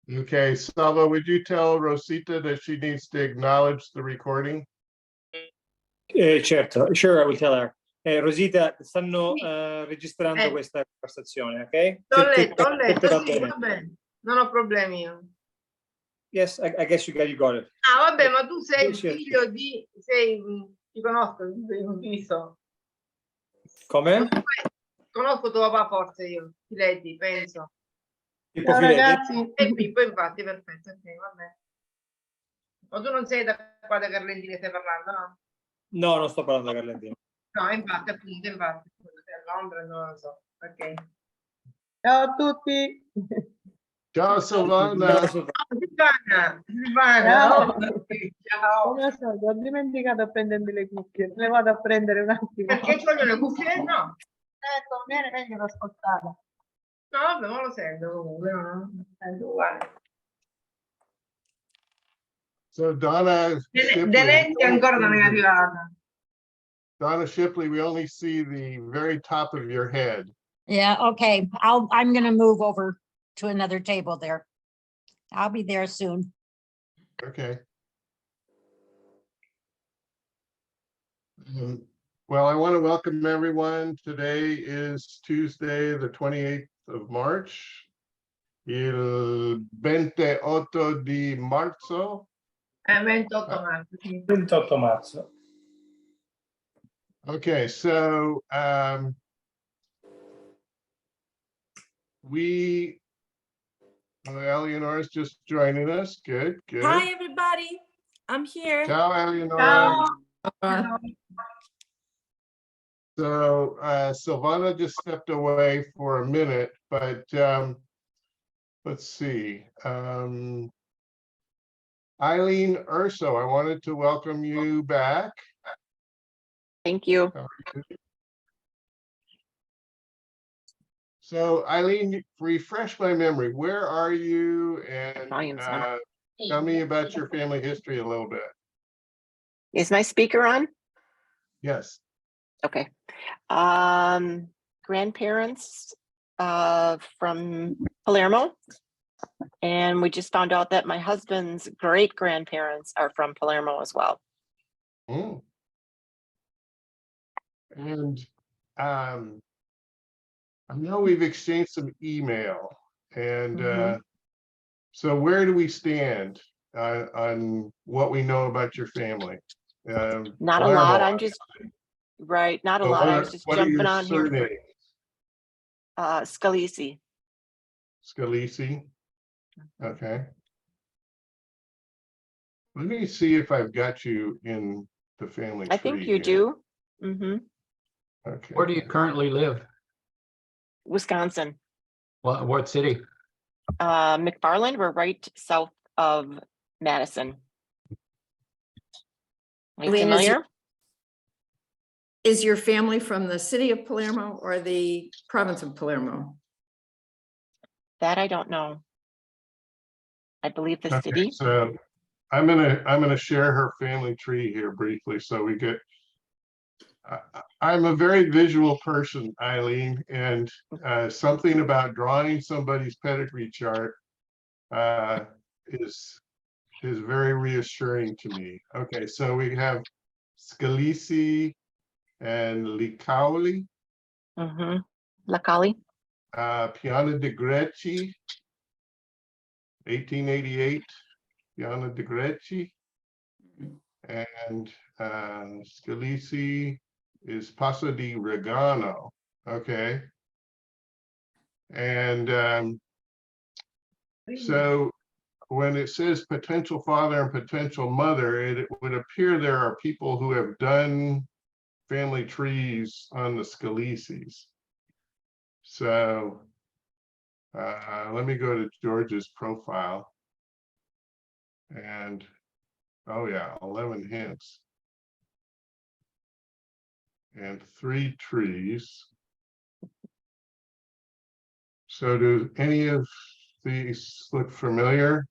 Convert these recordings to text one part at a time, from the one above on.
Okay, Salva, would you tell Rosita that she needs to acknowledge the recording? Certo, sure, I will tell her. Rosita, stanno Sì. registrando questa conversazione, ok? L'ho Se letto, va sì, bene. va bene. Non ho problemi io. Yes, I guess you got it. Ah, vabbè, ma tu sei Sì, certo. figlio di... ti conosco, ti visto. Come? Conosco tuo papà forse io, Filetti, penso. Tipo Ciao Filetti? ragazzi. E Pippo, infatti, perfetto, ok, vabbè. Ma tu non sei da qua da Carlentini stai parlando, no? No, non sto parlando da Carlentino. No, infatti, appunto, infatti. Sei a Londra, non lo so. Ok. Ciao a tutti. Ciao Silvana. Ciao, Silvana. Silvana. Ciao. Ciao. Come so, ho dimenticato a prendermi le cuffie, le vado a prendere un attimo. Perché ci vogliono le cuffie? No. Conviene meglio da ascoltare. No, vabbè, ma lo sento comunque, no? Sento uguale. So Donna Denetti ancora non è arrivata. Donna Shipley, we only see the very top of your head. Yeah, okay. I'm gonna move over to another table there. I'll be there soon. Okay. Well, I want to welcome everyone. Today is Tuesday, the 28th of March. Il 28 di marzo. 28 marzo, sì. 28 marzo. Okay, so Eleanor's just joining us. Good, good. Hi, everybody. I'm here. Ciao, Eleanor. Ciao. So Silvana just stepped away for a minute, but let's see. Eileen Urso, I wanted to welcome you back. Thank you. So Eileen, refresh my memory. Where are you? And Volume's on. tell me about your family history a little bit. Is my speaker on? Yes. Okay. Grandparents from Palermo. And we just found out that my husband's great grandparents are from Palermo as well. Mm. And I know we've exchanged some email, and so where do we stand on what we know about your family? Not a lot. I'm just right. Not a lot. I was just jumping on here. Scalissi. Scalissi. Okay. Let me see if I've got you in the family tree. I think you here. do. Mm-hmm. Okay. Where do you currently live? Wisconsin. What city? McFarland. We're right south of Madison. Are you Eileen, familiar? Is your family from the city of Palermo or the province of Palermo? That I don't know. I believe the Okay, city. so I'm gonna share her family tree here briefly, so we get. I'm a very visual person, Eileen, and something about drawing somebody's pedigree chart is very reassuring to me. Okay, so we have Scalissi and Licauli, Lacali. Piana de Greci, 1888, Piana de Greci, and Scalissi is Passo di Regano. Okay. And so when it says potential father and potential mother, it would appear there are people who have done family trees on the Scalissis. So let me go to George's profile. And oh yeah, 11 hints. And 3 trees. So do any of these look familiar?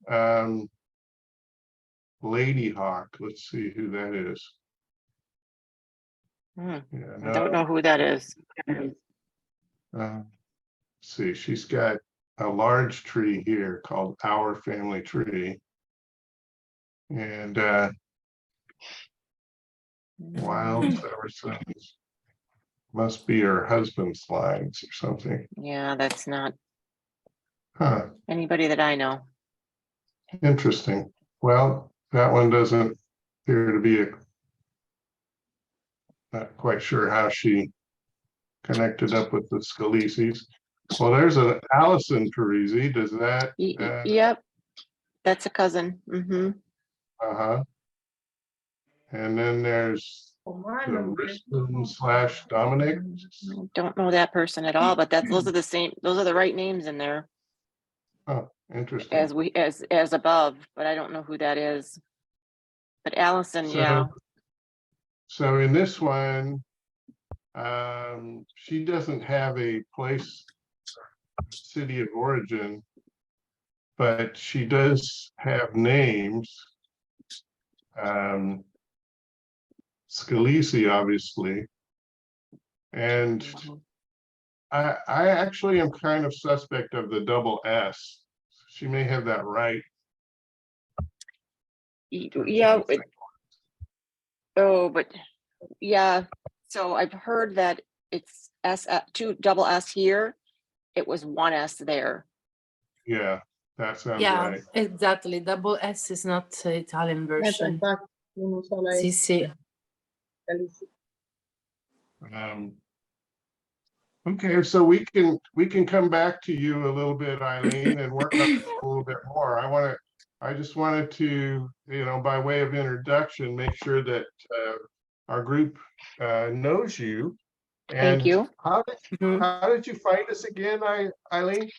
Lady Hawk, let's see who that is. Yeah, I don't know who that is. let's see, she's got a large tree here called Our Family Tree. And wildflower signs must be her husband's lines or something. Yeah, that's not Huh, anybody that I know. interesting. Well, that one doesn't appear to be not quite sure how she connected up with the Scalissis. Well, there's an Allison Parisi. Does that? Yep, that's a cousin. Mm-hmm. Uh-huh. And then there's Ormai the non mi Riston / Dominic. Don't know that person at all, but those are the same, those are the right names in there Oh, interesting. as above, but I don't know who that is. But Allison, yeah. So in this one, she doesn't have a place, city of origin, but she does have names. Scalissi, obviously. And I actually am kind of suspect of the double S. She may have that right. Yeah. Oh, but yeah. So I've heard that it's two double S here. It was one S there. Yeah, that sounds Yeah, right. exactly. Double S is not Italian version. Infatti, uno solo Sì, è sì. Scalissi. Okay, so we can come back to you a little bit, Eileen, and work on this a little bit more. I just wanted to, by way of introduction, make sure that our group knows you. And Thank you. How Mhm. did you find us again, Eileen?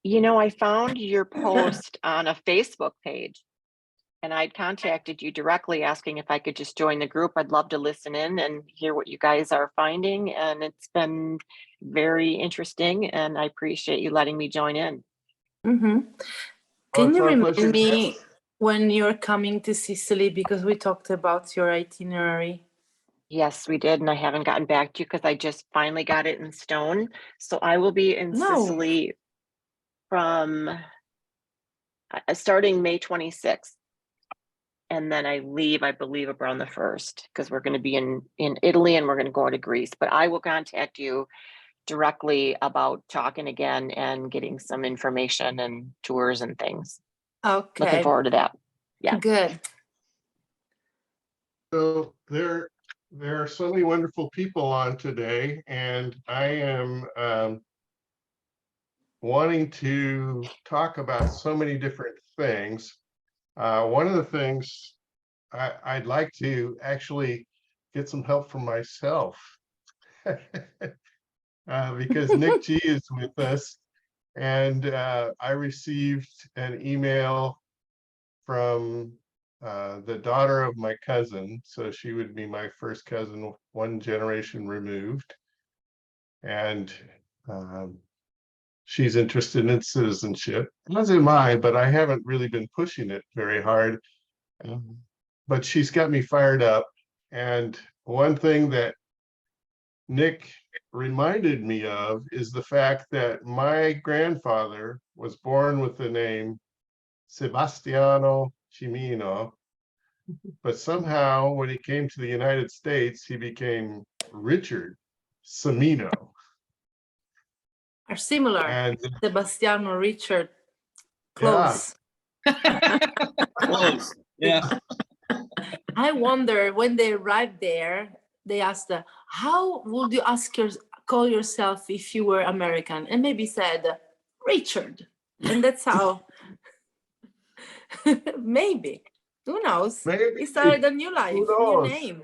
You know, I found your post on a Facebook page and I'd contacted you directly asking if I could just join the group. I'd love to listen in and hear what you guys are finding. And it's been very interesting and I appreciate you letting me join in. Mhm. Can it's you our pleasure remind to have me when you're coming to Sicily, because we talked about your itinerary? Yes, we did. And I haven't gotten back to you because I just finally got it in stone. So I will be in No. Sicily from starting May 26th. And then I leave, I believe, around the 1st, because we're going to be in Italy and we're going to go to Greece. But I will contact you directly about talking again and getting some information and tours and things. Looking Okay, forward to that. Yeah. good. So there are so many wonderful people on today, and I am wanting to talk about so many different things. One of the things I'd like to actually get some help from myself because Nick G is with us, and I received an email from the daughter of my cousin, so she would be my first cousin, one generation removed, and she's interested in citizenship, as am I, but I haven't really been pushing it very hard. But she's got me fired up. And one thing that Nick reminded me of is the fact that my grandfather was born with the name Sebastiano Cimino, but somehow when he came to the United States, he became Richard Cimino. Are similar. And Sebastiano, Richard, close. Close. Yeah. I wonder when they arrived there, they asked, how would you call yourself if you were American? And maybe said, Richard. And that's how, maybe, who knows? maybe He started a new life, who new knows? name.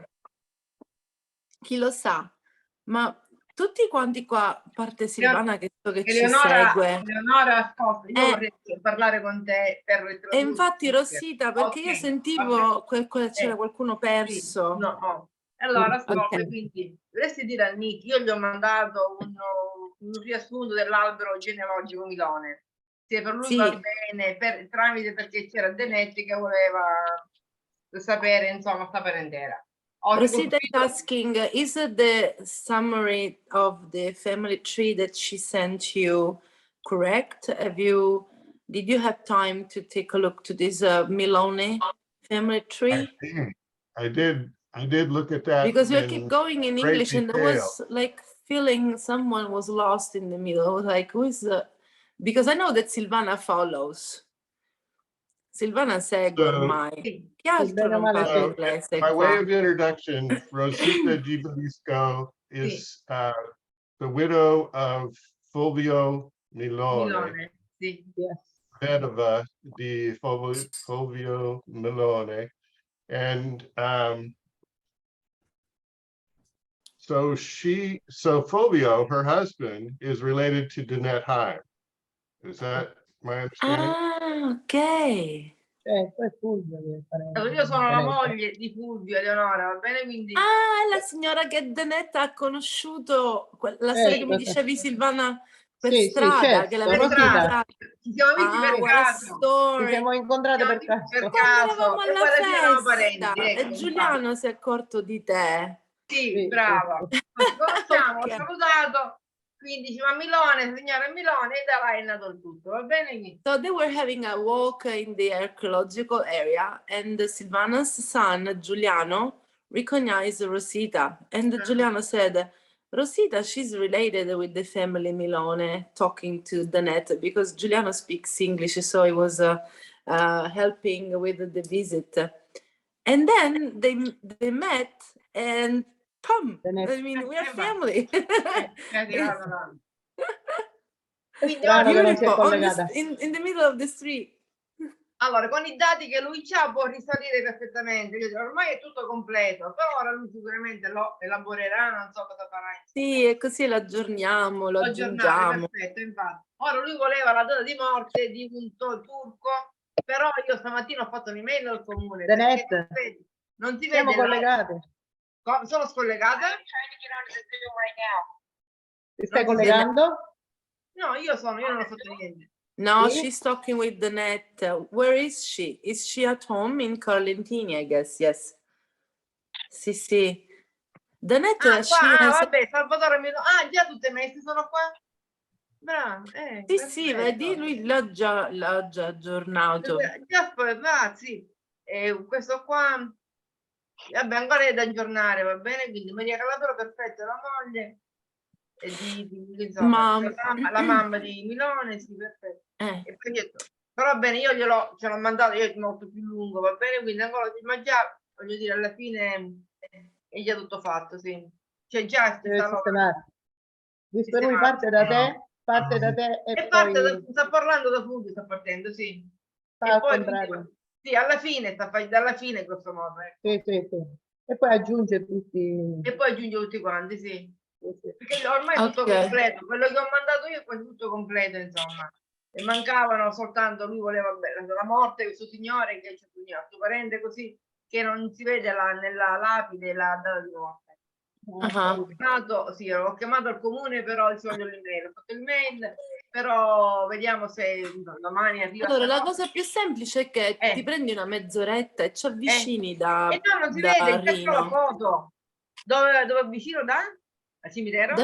Chi lo sa? Ma tutti quanti qua, a parte Silvana che so che ci segue. Eleonora, ascolta, io vorrei parlare con te per E infatti Rosita, perché io sentivo c'era qualcuno perso. Sì, no. Allora, ascolta, Ok. quindi dovresti dire a Nick, io gli ho mandato un riassunto dell'albero genealogico Milone. Se per lui Sì. va bene, tramite perché c'era Denetti che voleva sapere, insomma, sta parentela. Rosita is asking, is it the summary of the family tree that she sent you correct? Did you have time to take a look to this Milone family tree? I did look at that. Because we in keep going in great English and I detail. was like feeling someone was lost in the middle. I was like, who is because I know that Silvana follows. Silvana segue So- ormai. Sì. Che altro bene o non male parla sì. inglese By way qua? of introduction, Rosita Di Balisco is the widow of Fulvio Milone, Milone, sì. Yes. vedova di Fulvio Milone. And so Fulvio, her husband, is related to Danette Heim. Is that my understanding? Ah, ok. Poi Fulvio deve fare- Allora, io sono la moglie di Fulvio Eleonora, va bene? Quindi Ah, la signora che Danetta ha conosciuto, la storia che mi Certo. dicevi Silvana per Sì, sì, strada, certo, che l'aveva Rosita. incontrata. ci siamo visti Ah, per what a caso. Ci story. siamo incontrate Siamo per visti caso. per Quando caso eravamo e alla poi alla fine eravamo parenti. festa e Ecco, Giuliano si è accorto di te. Sì, Sì, brava. sì, Ma ci conosciamo, Ok. ho salutato, quindi dice, ma Milone, signora Milone, e da là è nato il tutto, va bene? Quindi, So they were having a walk in the archaeological area and Silvana's son, Giuliano, recognized Rosita. And Giuliano said, Rosita, she's related with the family Milone, talking to Danette, because Giuliano speaks English, so he was helping with the visit. And then they met and pum, I mean, we are family. mi ha tirato là. È Quindi strano che ora, non si è Beautiful, collegata. in the middle of the street. allora, con i dati che lui ha può risalire perfettamente, quindi ormai è tutto completo, però ora lui sicuramente lo elaborerà, non so cosa farà. Sì, e così lo aggiorniamo, lo Aggiornare, aggiungiamo. perfetto, infatti. Ora lui voleva la data di morte di un turco, però io stamattina ho fatto un'email al comune. Danette, perché non si siamo vede la- collegate. Sono scollegata? Ti stai Non si collegando? No, io non ho fatto niente. No, Sì? she's talking with Danette. Where is she? Is she at home in Carlentini, I guess? Yes. Sì, sì. Danette, Ah, she qua, has... vabbè, Salvatore Ah, già tutte messe sono qua? Bravo, Sì, sì, vedi, perfetto. lui l'ha già aggiornato. Già, sì. Questo qua, vabbè, ancora è da aggiornare, va bene? Quindi Maria Calatoro, perfetto, la moglie. E insomma, la mamma di Milone, sì, perfetto. E poi detto, però bene, io ce l'ho mandato, io è molto più lungo, va bene? Quindi ancora, ma già, voglio dire, alla fine è già tutto fatto, sì. Cioè già si Deve sta sistemare. Visto lui sistemando. parte da te e E poi sta parlando da Fulvio, sta partendo, sì. fa E al poi, contrario. sì, alla fine, dalla fine, grosso modo, ecco. Sì, sì, sì. E poi aggiunge tutti. E poi aggiunge tutti quanti, sì. Sì, sì. Perché ormai è tutto Ok. completo, quello che ho mandato io è quasi tutto completo, insomma. E mancavano soltanto, lui voleva la morte di questo signore, che c'è suo parente così, che non si vede nella lapide la data di morte. Sì, ho chiamato al comune, però ci voglio l'email, ho fatto il mail, però vediamo se domani arriva. Allora, la cosa più semplice è che ti prendi una mezz'oretta e ci avvicini da E no, non si vede, cerco la Rino. foto. Dove vicino al cimitero?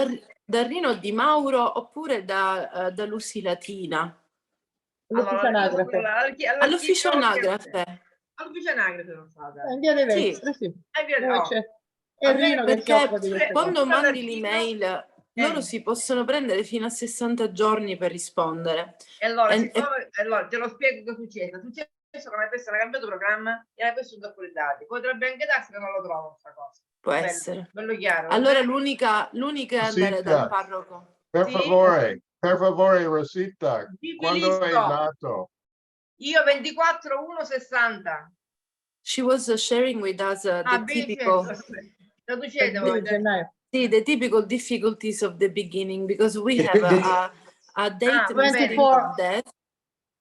Da Rino di Mauro oppure da Lusi Latina. L'ufficio anagrafe. All'ufficio anagrafe. All'ufficio anagrafe sono stata. In via dei Sì. Vestri, sì. È via- Dove oh. c'è? Va È bene, Rino che si Perché occupa di queste cose. quando mandi All'archivio, l'email, loro si possono prendere fino a 60 giorni per rispondere. E allora, E- allora te lo spiego cosa è successo. È successo che una persona ha cambiato programma e ha messo da quei dati. Potrebbe anche darsi che non lo trovo questa cosa. Può Bello, essere. bello chiaro. va Allora bene? l'unica è andare Sì, dal parroco. Per Sì? favore, Rosita, Di quando è Filisco. nato? Io 24/1/60. She was sharing with us the typical, Traducete Di voi. gennaio. sì, the typical difficulties of the beginning because we have a date va bene. missing 24. of death.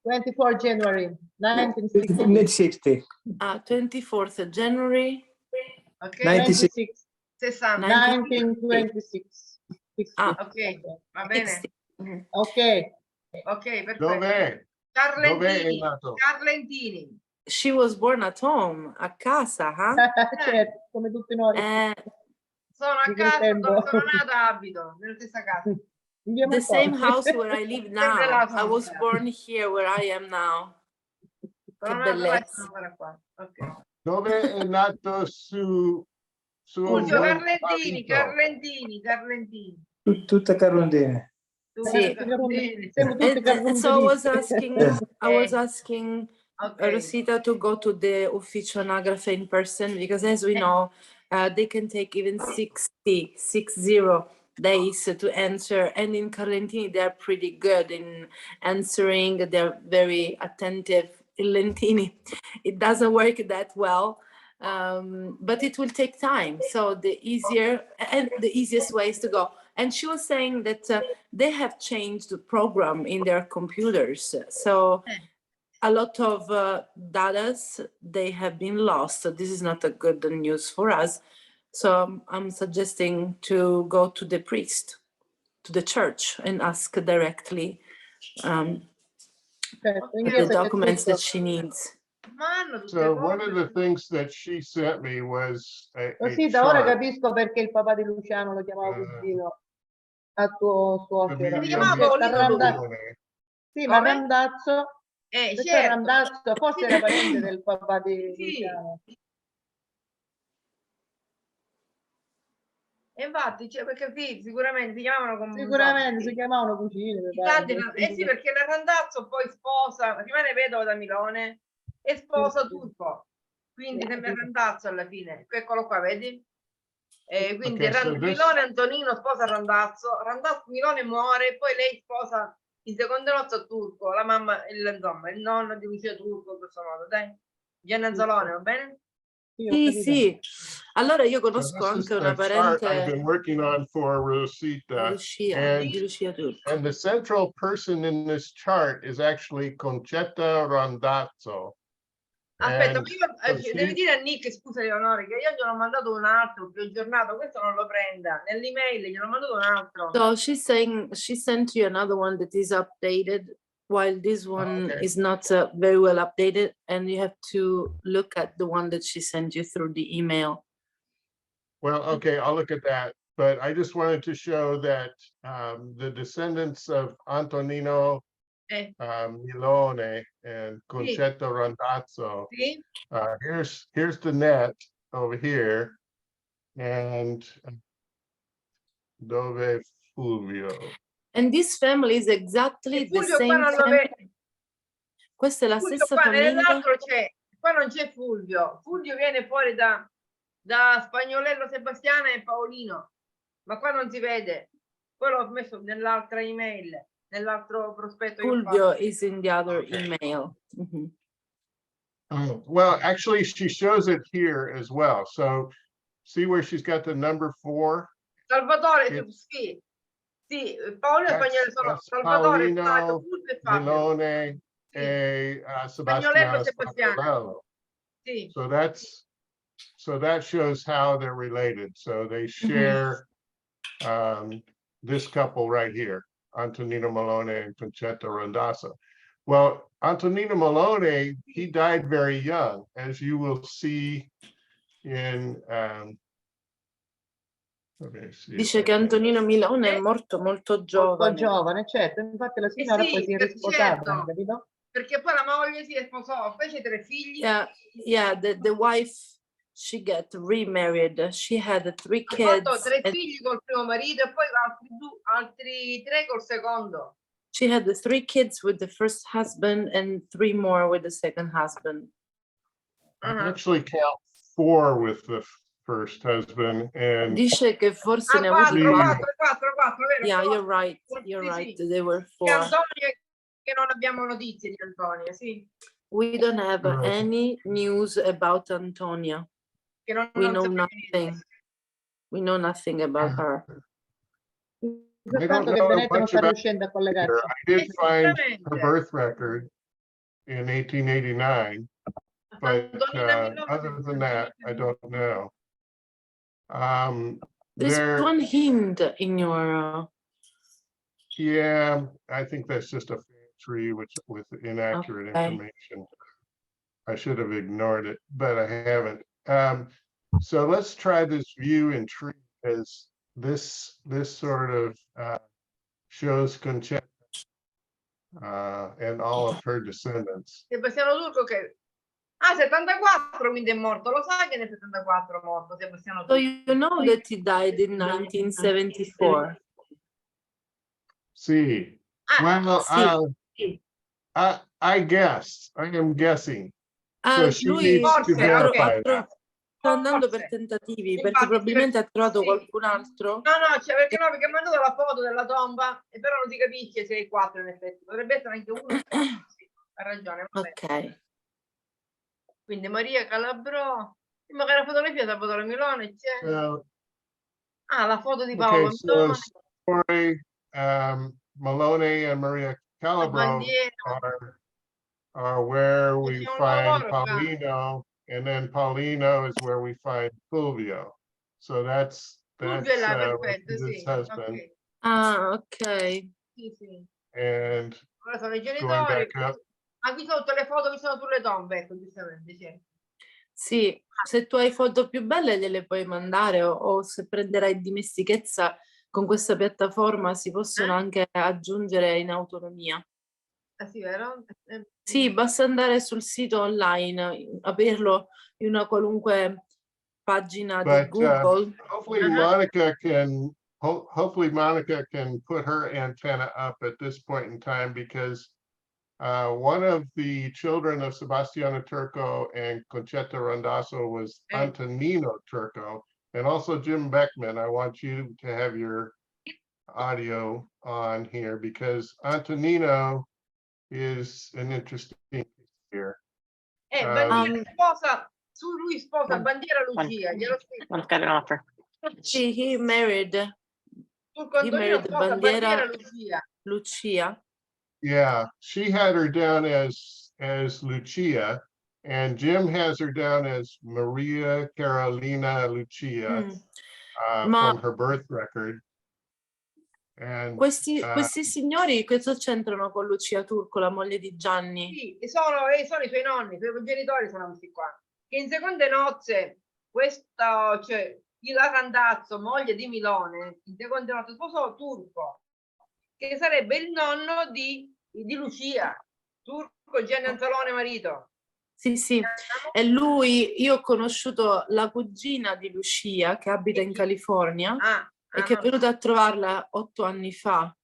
24 January 1960. 24th January. Ok? 26. 60. 1926. 60. Ok, va bene. 60. Mhm. Ok. Ok, perfetto. Dov'è? Dov'è è nato? Carlentini. She was born at home, a casa, Certo, come tutti noi. Sono a Di quel casa tempo. dove sono nata, abito nella stessa casa. Andiamo The un po'. same house where I live Sempre la now. I was solita. born here where I am now. Che Tornata là, bellezza. sono ancora qua. Ok. Dove è nato suo Fulvio buon Carlentini, marito? Carlentini. Tutte carlontine. Sì. Carlentini. Siamo tutti And so I was carlintini. asking Ok. Rosita to go to the ufficio anagrafe in person because as we know, they can take even 60 days to answer. And in Carlentini, they're pretty good in answering. They're very attentive. In Lentini, it doesn't work that well. But it will take time. So the easiest way is to go. And she was saying that they have changed the program in their computers. So a lot of datas, they have been lost. So this is not a good news for us. So I'm suggesting to go to the priest, to the church, and ask directly the documents that she needs. Ma hanno tutte So one of the cose. things that she sent me was a Così da ora chart. capisco perché il papà di Luciano lo chiamava cugino a tuo suocero. Si chiamava Paolino lui. Sì, ma Come? Randazzo, questo è Certo. Randazzo, forse era parente del papà di Sì. Luciano. E infatti, cioè, perché sì, sicuramente si chiamavano come Sicuramente si chiamavano cugini. mi pare. sì, perché la Randazzo poi sposa, rimane vedovo da Milone e sposa Turco. Quindi sembra Randazzo alla fine. Eccolo qua, vedi? Quindi Okay, so this- Milone Antonino sposa Randazzo, Milone muore, poi lei sposa in secondo nozze Turco, la mamma, insomma, il nonno di Lucia Turco, in questo modo, dai. Giannanzolone, va bene? Sì, sì. Allora io So conosco this is anche una the chart I've parente been working on for Rosita. di Lucia Turco. And the central person in this chart is actually Concetta Randazzo. Aspetta, And ma so devi she- dire a Nick, scusa Leonore, che io gli ho mandato un altro più aggiornato, questo non lo prenda. Nell'email gli ho mandato un altro. So she's saying she sent you another one that is updated, while this one okay. is not very well updated, and you have to look at the one that she sent you through the email. Well, okay, I'll look at that. But I just wanted to show that the descendants of Antonino Eh, Milone and Concetta Randazzo. sì? Here's the net over here, and Dove Fulvio. And this family is exactly E the Fulvio qua same non lo family. vede. Questa è la Fulvio stessa qua famiglia. nell'altro c'è, qua non c'è Fulvio. Fulvio viene fuori da Spagnolello Sebastiana e Paolino, ma qua non si vede. Poi l'ho messo nell'altra email, nell'altro prospetto. che ho Fulvio fatto. is in the other Okay. email. Mhm. Well, actually, she shows it here as well. So see where she's got the number 4? Salvatore, It's- sì, sì, Paolino e Spagnolello sono That's Salvatore, Paolino, Fulvio e Fabio. Milone, Sì, e Spagnolello Sebastiano Sebastiano. Spagnolello. Sì. So that shows how they're related. So they share this couple right here, Antonino Milone and Concetta Randazzo. Well, Antonino Milone, he died very young, as you will see in let me see if Dice I che can- Antonino Milone è morto molto Molto giovane. giovane, certo. Infatti la signora sì, poi si è perché risposata, certo. capito? Perché poi la moglie si sposò, poi c'è 3 figli. Yeah, the wife, she got remarried. She had 3 Ha fatto kids. 3 and figli col primo marito e poi altri 3 col secondo. she had the 3 kids with the first husband and 3 more with the second husband. I actually count 4 with the first husband, and Dice che forse ne ha avuti 4, 4. 4, vero? Yeah, you're 4. right. Sì, You're sì. right. They were Che 4. Antonio, che non abbiamo notizie di Antonio, sì. We don't have Right. any news about Antonia. Che non We know sappiamo nothing. niente. We know nothing about her. Soltanto che know Benedetto non much sta about riuscendo a her. collegarsi. I did find Sicuramente. her birth record in 1889, but Antonina Milone, other than that, I don't know. There's There, one hint in your yeah, I think that's just a tree with inaccurate Okay. information. I should have ignored it, but I haven't. So let's try this view in tree as this sort of shows Concetta and all of her descendants. Sebastiano Turco che... Ah, 74, quindi è morto. Lo sai che nel 74 è morto Sebastiano So Turco? you know that he died in 1974. See, well, Sì. I guessed. I am guessing. Ah, So she lui needs to Forse, verify ok. that. sta andando per Forse. tentativi, perché Infatti, probabilmente ha trovato sì. qualcun altro. No, no, cioè, perché no, perché ha mandato la foto della tomba e però non si capisce se è 4 in effetti. Potrebbe essere anche uno o 4. Sì, ha ragione. Vabbè. Ok. Quindi Maria Calabrò. Ma che la fotografia Salvatore Milone c'è. Ah, la foto di Paolo Okay, so Milone, Story, Milone and Maria la Calabro bandiera. are where we Facevano find lavoro qua. Paulino, and then Paulino is where we find Fulvio. So that's Fulvio è là, perfetto, his sì. husband. Ok. Ah, ok. Sì, sì. And Ora sono i going genitori. back up, Ah, qui sotto le foto che sono sulle tombe, ecco, giustamente, sì. Sì, se tu hai foto più belle gliele puoi mandare o se prenderai dimestichezza con questa piattaforma si possono anche aggiungere in autonomia. Ah, sì, vero? Sì, basta andare sul sito online, aprirlo in una qualunque pagina di but Google. hopefully Monica can, hopefully Monica can put her antenna up at this point in time because one of the children of Sebastiano Turco and Concetta Randazzo was Antonino Turco, and also Jim Beckman. I want you to have your audio on here because Antonino is an interesting case here. Bandiera sposa, su lui sposa One- Bandiera Lucia, glielo spiego. One's got an offer. Sì, he married Turco Antonino married sposa Bandiera- Bandiera Lucia. Lucia. Yeah, she had her down as Lucia, and Jim has her down as Maria Carolina Lucia Ma from her birth record. And questi signori cosa c'entrano con Lucia Turco, la moglie di Gianni? Sì, e sono i suoi nonni, i suoi genitori sono questi qua. Che in seconde nozze, questo, cioè, la Randazzo, moglie di Milone, in seconde nozze sposò Turco, che sarebbe il nonno di Lucia. Turco Gianni Anzalone marito. Sì, sì. E lui, io ho conosciuto la cugina di Lucia che abita in California e che è no. venuta a trovarla 8 anni fa.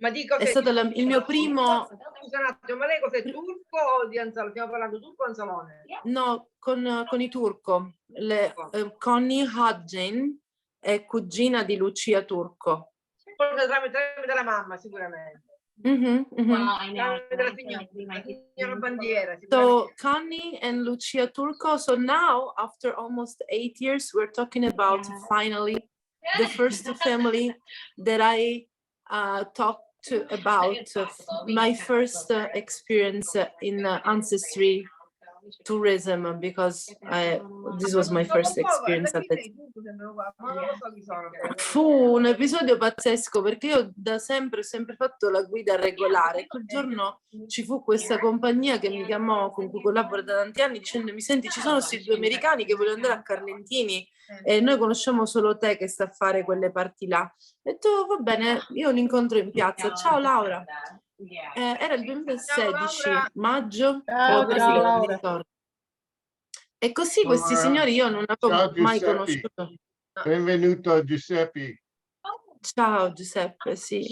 Ma dico È stato il mio primo... Scusa un attimo, ma lei cos'è, turco o di Anzalone? Stiamo parlando turco o Anzalone? No, con i Turco. Connie Hudgen è cugina di Lucia Turco. Forse tramite la mamma, sicuramente. Tramite la signora Bandiera. So Connie and Lucia Turco. So now, after almost 8 years, we're talking about finally the first family that I talked about. My first experience in ancestry tourism, because this was my first experience at the Fu un episodio pazzesco perché io da sempre ho sempre fatto la guida regolare. Quel giorno ci fu questa compagnia che mi chiamò, con cui collaboro da tanti anni, dicendomi: senti, ci sono questi 2 americani che vogliono andare a Carlentini e noi conosciamo solo te che sta a fare quelle parti là. Ho detto va bene, io li incontro in piazza. Ciao Laura. Era il 2016, maggio o aprile, non mi Laura. ricordo. E così questi signori io non avevo ciao, mai Giuseppe. conosciuto. Benvenuto Giuseppe. Ciao Giuseppe, sì.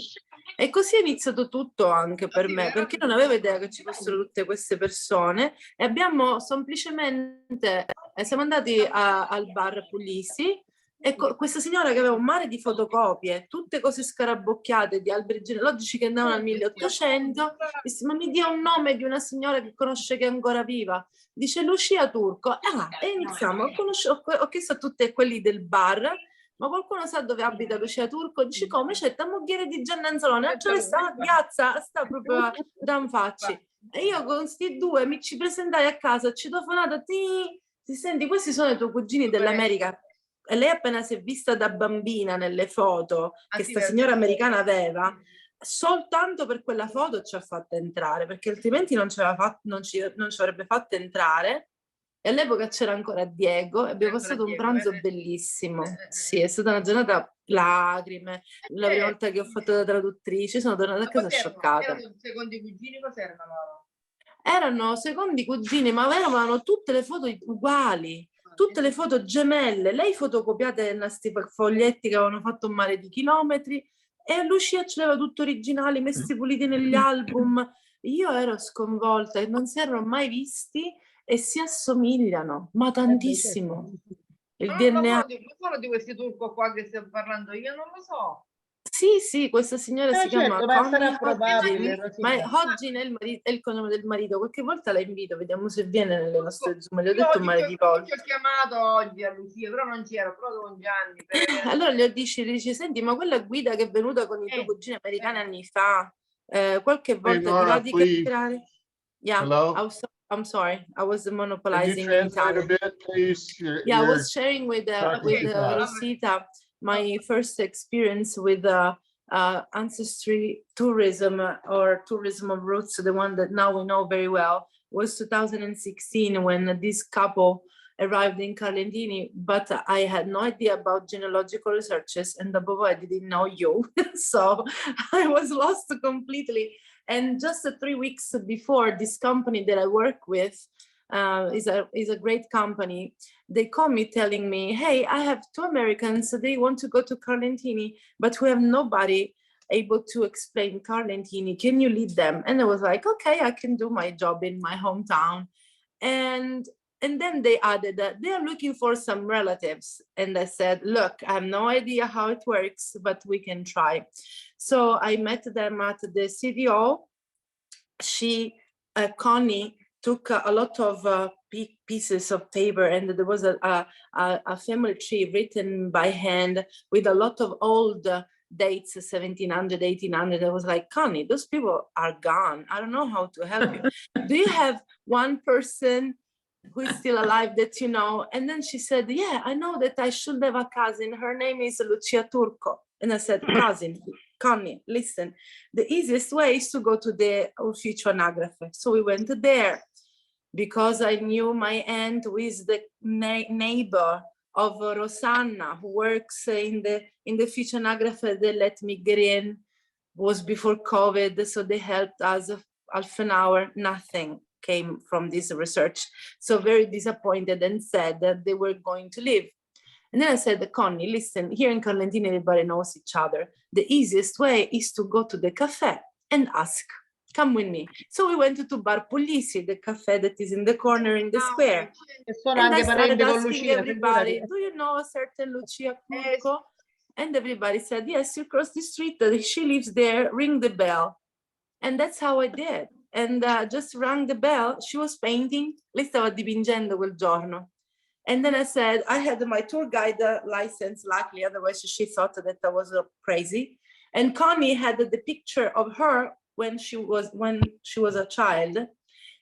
E così è iniziato tutto anche per me, perché non avevo idea che ci fossero tutte queste persone e abbiamo semplicemente, siamo andati al bar Puglisi e questa signora che aveva un mare di fotocopie, tutte cose scarabocchiate di alberi genealogici che andavano al 1800, disse: ma mi dia un nome di una signora che conosce che è ancora viva. Dice Lucia Turco. E iniziamo, ho chiesto a tutti quelli del bar: ma qualcuno sa dove abita Lucia Turco? Dice: come? C'è la moglie di Gianni Anzalone, a dove sta a piazza, sta proprio da Anfacci. E io con sti 2 mi ci presentai a casa, citofonata, ti senti, questi sono i tuoi cugini dell'America. E lei appena si è vista da bambina nelle foto che sta signora americana aveva, soltanto per quella foto ci ha fatto entrare, perché altrimenti non ci avrebbe fatto entrare. E all'epoca c'era ancora Diego e abbiamo passato un pranzo bellissimo. Sì, è stata una giornata lacrime. La prima volta che ho fatto da traduttrice sono tornata a casa scioccata. Erano secondi cugini, cos'erano loro? Erano secondi cugini, ma avevano tutte le foto uguali, tutte le foto gemelle. Lei fotocopiate in questi foglietti che avevano fatto un mare di chilometri e Lucia ce l'aveva tutto originali, messi puliti negli album. Io ero sconvolta e non si erano mai visti e si assomigliano, ma tantissimo. Il Ma non lo DNA. so, sono di questi turco qua che stiamo parlando io, non lo so. Sì, sì, questa signora si chiama certo, ma sarà Connie probabile, Hodgin, ma è Hodgin è il cognome del marito. Qualche volta la invito, vediamo se viene nelle nostre Zoom. Le ho detto un mare di Io volte. ti ho chiamato oggi a Lucia, però non c'ero, però con Gianni. Allora gli dici, senti, ma quella guida che è venuta con i tuoi cugini americani anni fa, qualche volta ti va Nora, di please. chiacchierare? Yeah, Hello? I'm sorry, I was Can you monopolizing in translate a Italian. bit, please? Yeah, I was sharing with talking fast. Rosita my first experience with ancestry tourism or tourism of roots, the one that now we know very well, was 2016 when this couple arrived in Carlentini, but I had no idea about genealogical researches, and above all, I didn't know you. So I was lost completely. And just 3 weeks before, this company that I work with is a great company. They call me telling me, hey, I have 2 Americans, they want to go to Carlentini, but we have nobody able to explain Carlentini. Can you lead them? And I was like, okay, I can do my job in my hometown. And then they added that they are looking for some relatives. And I said, look, I have no idea how it works, but we can try. So I met them at the CDO. Connie took a lot of pieces of paper, and there was a family tree written by hand with a lot of old dates, 1700, 1800. I was like, Connie, those people are gone. I don't know how to help you. Do you have one person who is still alive that you know? And then she said, yeah, I know that I should have a cousin. Her name is Lucia Turco. And I said, cousin, Connie, listen, the easiest way is to go to the Ufficio Anagrafe. So we went there because I knew my aunt, who is the neighbor of Rosanna, who works in the Ufficio Anagrafe. They let me get in. It was before COVID, so they helped us half an hour. Nothing came from this research. So very disappointed and said that they were going to leave. And then I said, Connie, listen, here in Carlentini, everybody knows each other. The easiest way is to go to the cafe and ask, come with me. So we went to Bar Puglisi, the cafe that is in the corner in the square. E sono And I anche started parenti con asking Lucia, everybody, figurati. do you know a certain Lucia Turco? And everybody said, yes, you cross the street, she lives there, ring the bell. And that's how I did. And just rang the bell. She was painting, lei stava dipingendo quel giorno. And then I said, I had my tour guide license, luckily, otherwise she thought that I was crazy. And Connie had the picture of her when she was a child.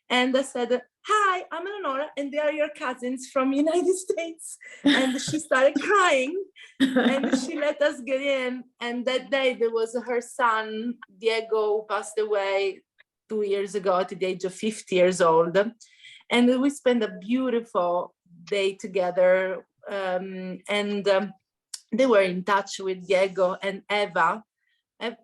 And I said, hi, I'm Eleonora, and they are your cousins from United States. And she started crying, and she let us get in. And that day there was her son, Diego, who passed away 2 years ago at the age of 50 years old. And we spent a beautiful day together. They were in touch with Diego and Eva. I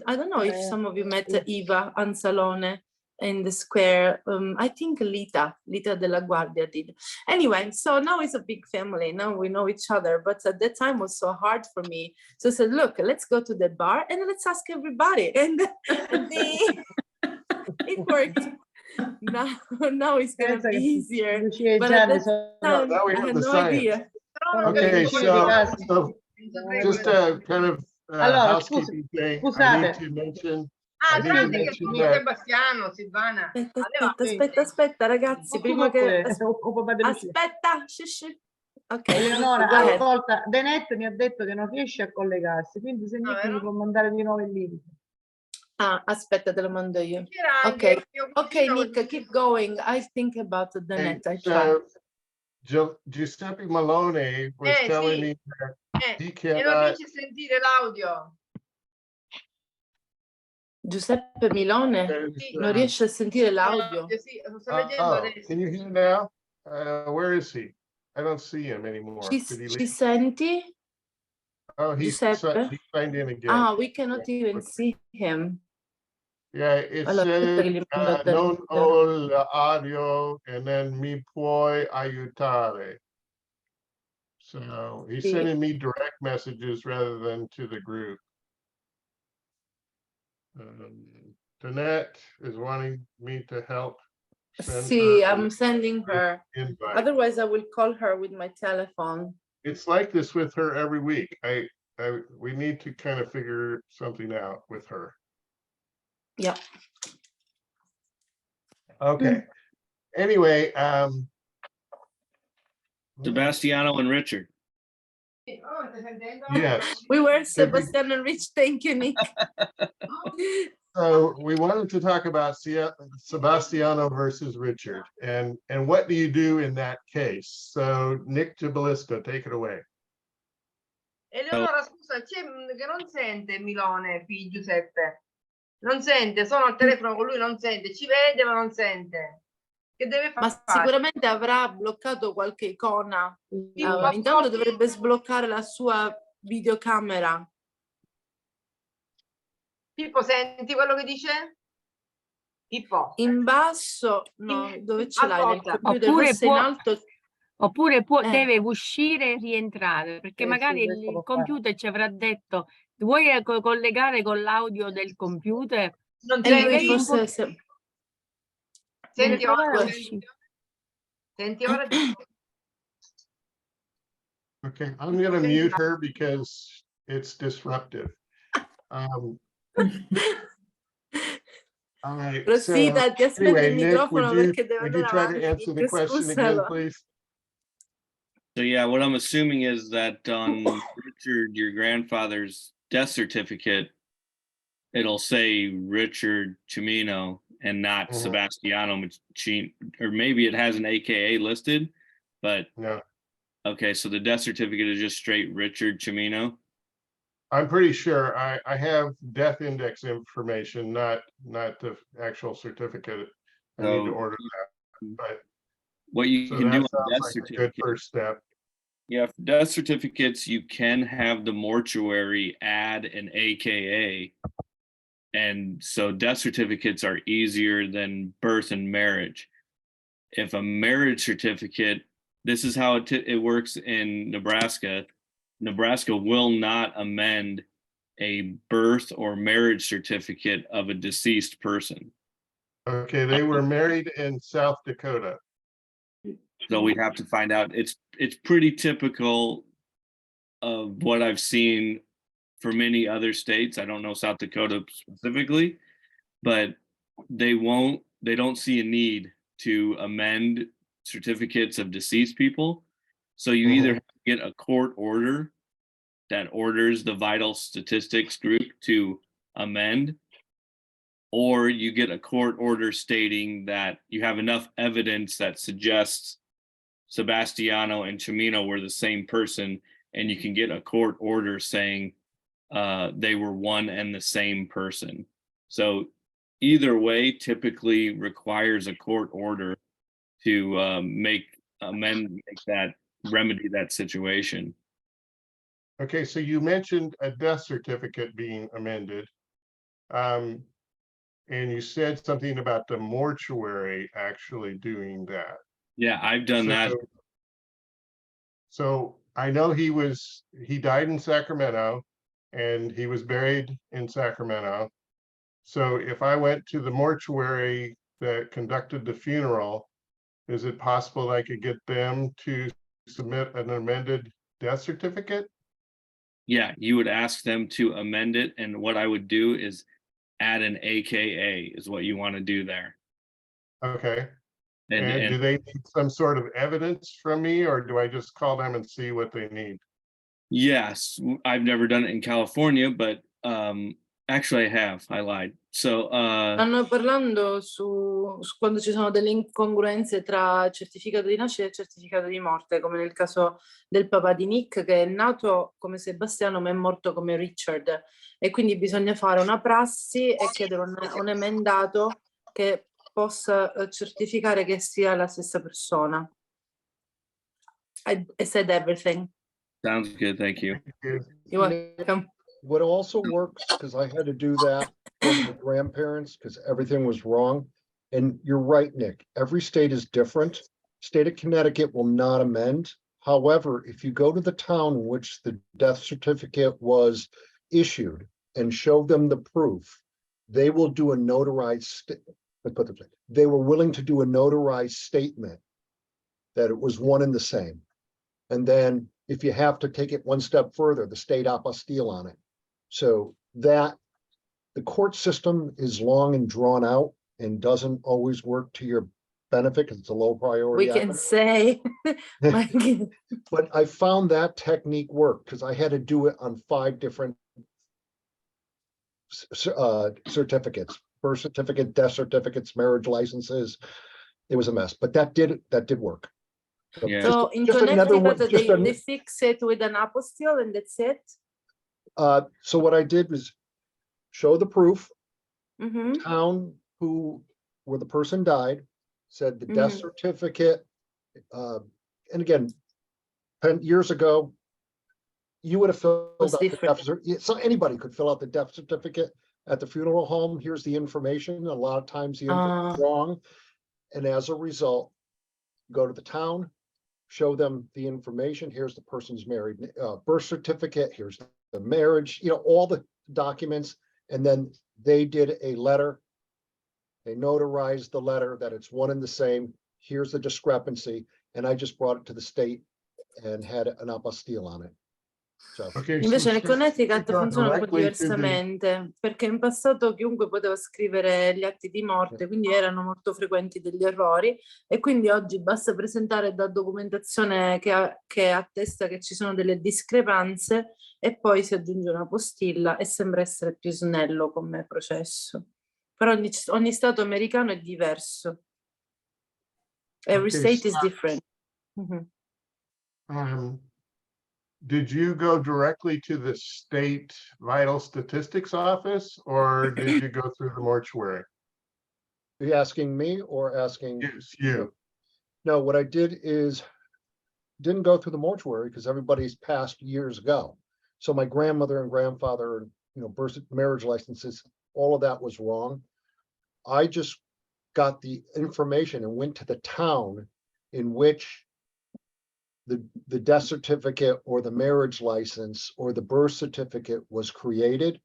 don't know if some of you met Eva Anzalone in the square. I think Lita della Guardia did. Anyway, so now it's a big family. Now we know each other, but at that time was so hard for me. So I said, look, let's go to the bar and let's ask everybody. And it worked. Now it's gonna be easier. Lucia e But at Gianni that sono... time, Now we I have had the no science. idea. Okay, so just a kind of Allora, housekeeping thing, I scusate. need to mention. Ah, I need to tranne che mention tu, that- Sebastiano, Silvana. Aspetta, ragazzi, prima che... Occupate Lucia. Aspetta, shish. Ok, Eleonora, go ahead. ascolta, Denet mi ha detto che non riesce a collegarsi, quindi se Nick mi vero? può mandare di nuovo il link. Ah, aspetta, te lo mando io. C'era Ok, anche mio ok, cugino Nick, che- keep going. I think about the Hey, net. I try. Giuseppe Milone was telling sì. me that he E non cannot, riesci a sentire l'audio. Giuseppe Milone non riesce a sentire l'audio. Sì, lo sto leggendo adesso. can you hear now? Where is he? I don't see him anymore. Ci, Did he ci leave? senti? Oh, he Giuseppe? signed in again. Ah, we cannot even see him. Yeah, it Allora, aspetta che said gli mando a non Daniele. ho l'audio and then mi puoi aiutare. So he's Sì. sending me direct messages rather than to the group. Danette is wanting me to help send Sì, her I'm sending her. an invite. Otherwise, I will call her with my telephone. It's like this with her every week. We need to kind of figure something out with her. Yeah. Okay. Anyway, Sebastiano and Richard. yes. We were Sebastian and Rich. Thank you, Nick. So we wanted to talk about Sebastiano versus Richard, and what do you do in that case? So Nick Gibilisco, take it away. Eleonora, scusa, c'è che non sente Milone, Giuseppe. Non sente, sono al telefono con lui, non sente, ci vede ma non sente. Che deve Ma fare? sicuramente avrà bloccato qualche icona. Ma Intanto poi- dovrebbe sbloccare la sua videocamera. Pippo, senti quello che dice? Pippo. In basso, no, dove ce l'hai nel Ascolta. computer? Oppure Forse in può- alto. Oppure deve uscire e rientrare, perché magari sì, questo il può fare. computer ci avrà detto: vuoi collegare con l'audio del computer? Non Lui senti? vedi un po'- forse Senti ora, provare a senti, uscire. senti ora. Okay, I'm gonna mute her because it's disruptive. All right. Rosita, ti aspetta Anyway, il Nick, microfono perché deve would you andare try avanti. to answer the Nick, question again, scusalo. please? So yeah, what I'm assuming is that on Richard, your grandfather's death certificate, it'll say Richard Cimino and not Mhm. Sebastiano or maybe it has an AKA listed, but No, okay, so the death certificate is just straight Richard Cimino. I'm pretty sure I have death index information, not the actual certificate. I need to So order that, but what you so can do that on the sounds death like a good certificate, first step. yeah, for death certificates, you can have the mortuary add an AKA. And so death certificates are easier than birth and marriage. If a marriage certificate, this is how it works in Nebraska. Nebraska will not amend a birth or marriage certificate of a deceased person. Okay, they were married in South Dakota. So we'd have to find out. It's pretty typical of what I've seen for many other states. I don't know South Dakota specifically, but they don't see a need to amend certificates of deceased people. So you either have to get a court order that orders the vital statistics group to amend, or you get a court order stating that you have enough evidence that suggests Sebastiano and Cimino were the same person, and you can get a court order saying they were one and the same person. So either way typically requires a court order to remedy that situation. Okay, so you mentioned a death certificate being amended. And you said something about the mortuary actually doing that. Yeah, I've done that. So I know he died in Sacramento and he was buried in Sacramento. So if I went to the mortuary that conducted the funeral, is it possible I could get them to submit an amended death certificate? Yeah, you would ask them to amend it, and what I would do is add an AKA is what you want to do there. Okay. And And do they need some sort of evidence from me, or do I just call them and see what they need? yes, I've never done it in California, but actually I have. I lied. So Stanno parlando su quando ci sono delle incongruenze tra certificato di nascita e certificato di morte, come nel caso del papà di Nick, che è nato come Sebastiano ma è morto come Richard, e quindi bisogna fare una prassi e chiedere un emendato che possa certificare che sia la stessa persona. I said everything. Sounds good. Thank you. You're welcome. What also works, because I had to do that for the grandparents, because everything was wrong. And you're right, Nick, every state is different. State of Connecticut will not amend. However, if you go to the town in which the death certificate was issued and show them the proof, they will do a notarized, they were willing to do a notarized statement that it was one and the same. And then if you have to take it one step further, the state apostille on it. So that the court system is long and drawn out and doesn't always work to your benefit because it's a low priority. We can say. But I found that technique worked because I had to do it on 5 different certificates, birth certificate, death certificates, marriage licenses. It was a mess, but that did work. Yeah. So in just another one- Connecticut, just they fix it with an apostille and that's it? So what I did was show the proof, Mm-hmm. town where the person died, said the death certificate, and again, 10 years ago, you would have filled Was out the different. death certificate. So anybody could fill out the death certificate at the funeral home. Here's the information. A lot of times the info is wrong. And as a result, go to the town, show them the information. Here's the person's married birth certificate. Here's the marriage, all the documents. And then they did a letter. They notarized the letter that it's one and the same. Here's the discrepancy. And I just brought it to the state and had an apostille on it. So, Okay, Invece nel so Connecticut go funziona un po' directly to the- diversamente, perché in passato chiunque poteva scrivere gli atti di morte, quindi erano molto frequenti degli errori e quindi oggi basta presentare da documentazione che attesta che ci sono delle discrepanze e poi si aggiunge una postilla e sembra essere più snello come processo. Però ogni stato americano è diverso. Every Okay, state is so- different. Mhm. Did you go directly to the state vital statistics office or did you go through the mortuary? are you asking me or asking? Yes, you. No, what I did is didn't go through the mortuary because everybody's passed years ago. So my grandmother and grandfather, birth, marriage licenses, all of that was wrong. I just got the information and went to the town in which the death certificate or the marriage license or the birth certificate was created.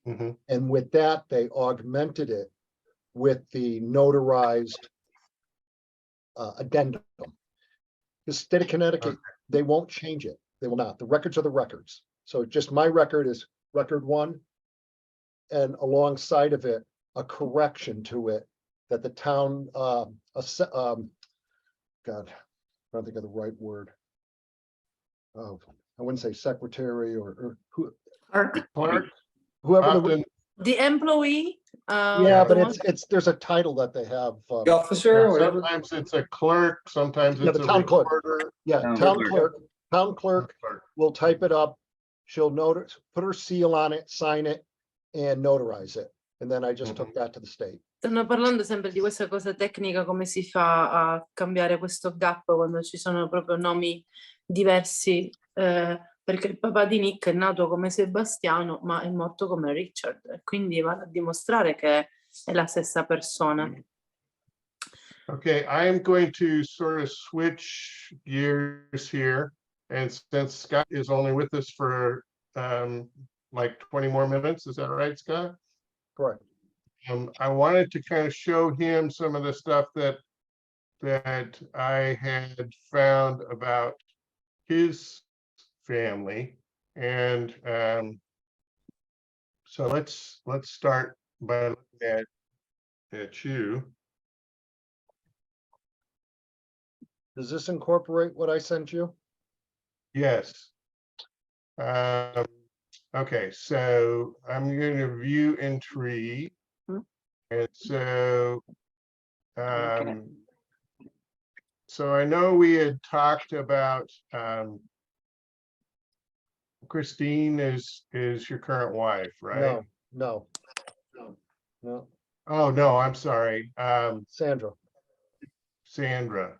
Mhm. And with that, they augmented it with the notarized addendum. The state of Connecticut, they won't change it. They will not. The records are the records. So just my record is record 1. And alongside of it, a correction to it that the town, God, I don't think of the right word. Oh, I wouldn't say secretary or who, Clark, whoever. often, The employee. Yeah, but it's there's a title that they have. The officer or whatever. sometimes it's a clerk, sometimes Yeah, it's the a town clerk. recorder. Yeah, Town town clerk. clerk, town clerk will type it up. She'll notice, put her seal on it, sign it, and notarize it. And then I just took that to the state. Stanno parlando sempre di questa cosa tecnica, come si fa a cambiare questo gap quando ci sono proprio nomi diversi, perché il papà di Nick è nato come Sebastiano, ma è morto come Richard, e quindi va a dimostrare che è la stessa persona. Okay, I am going to sort of switch gears here. And since Scott is only with us for like 20 more minutes, is that right, Scott? Correct. I wanted to kind of show him some of the stuff that I had found about his family. And so let's start by looking at you. Does this incorporate what I sent you? Yes. Okay, so I'm going to view in tree. And so, so I know we had talked about Christine is your current wife, right? No. Oh, no, I'm sorry. Sandra. Sandra.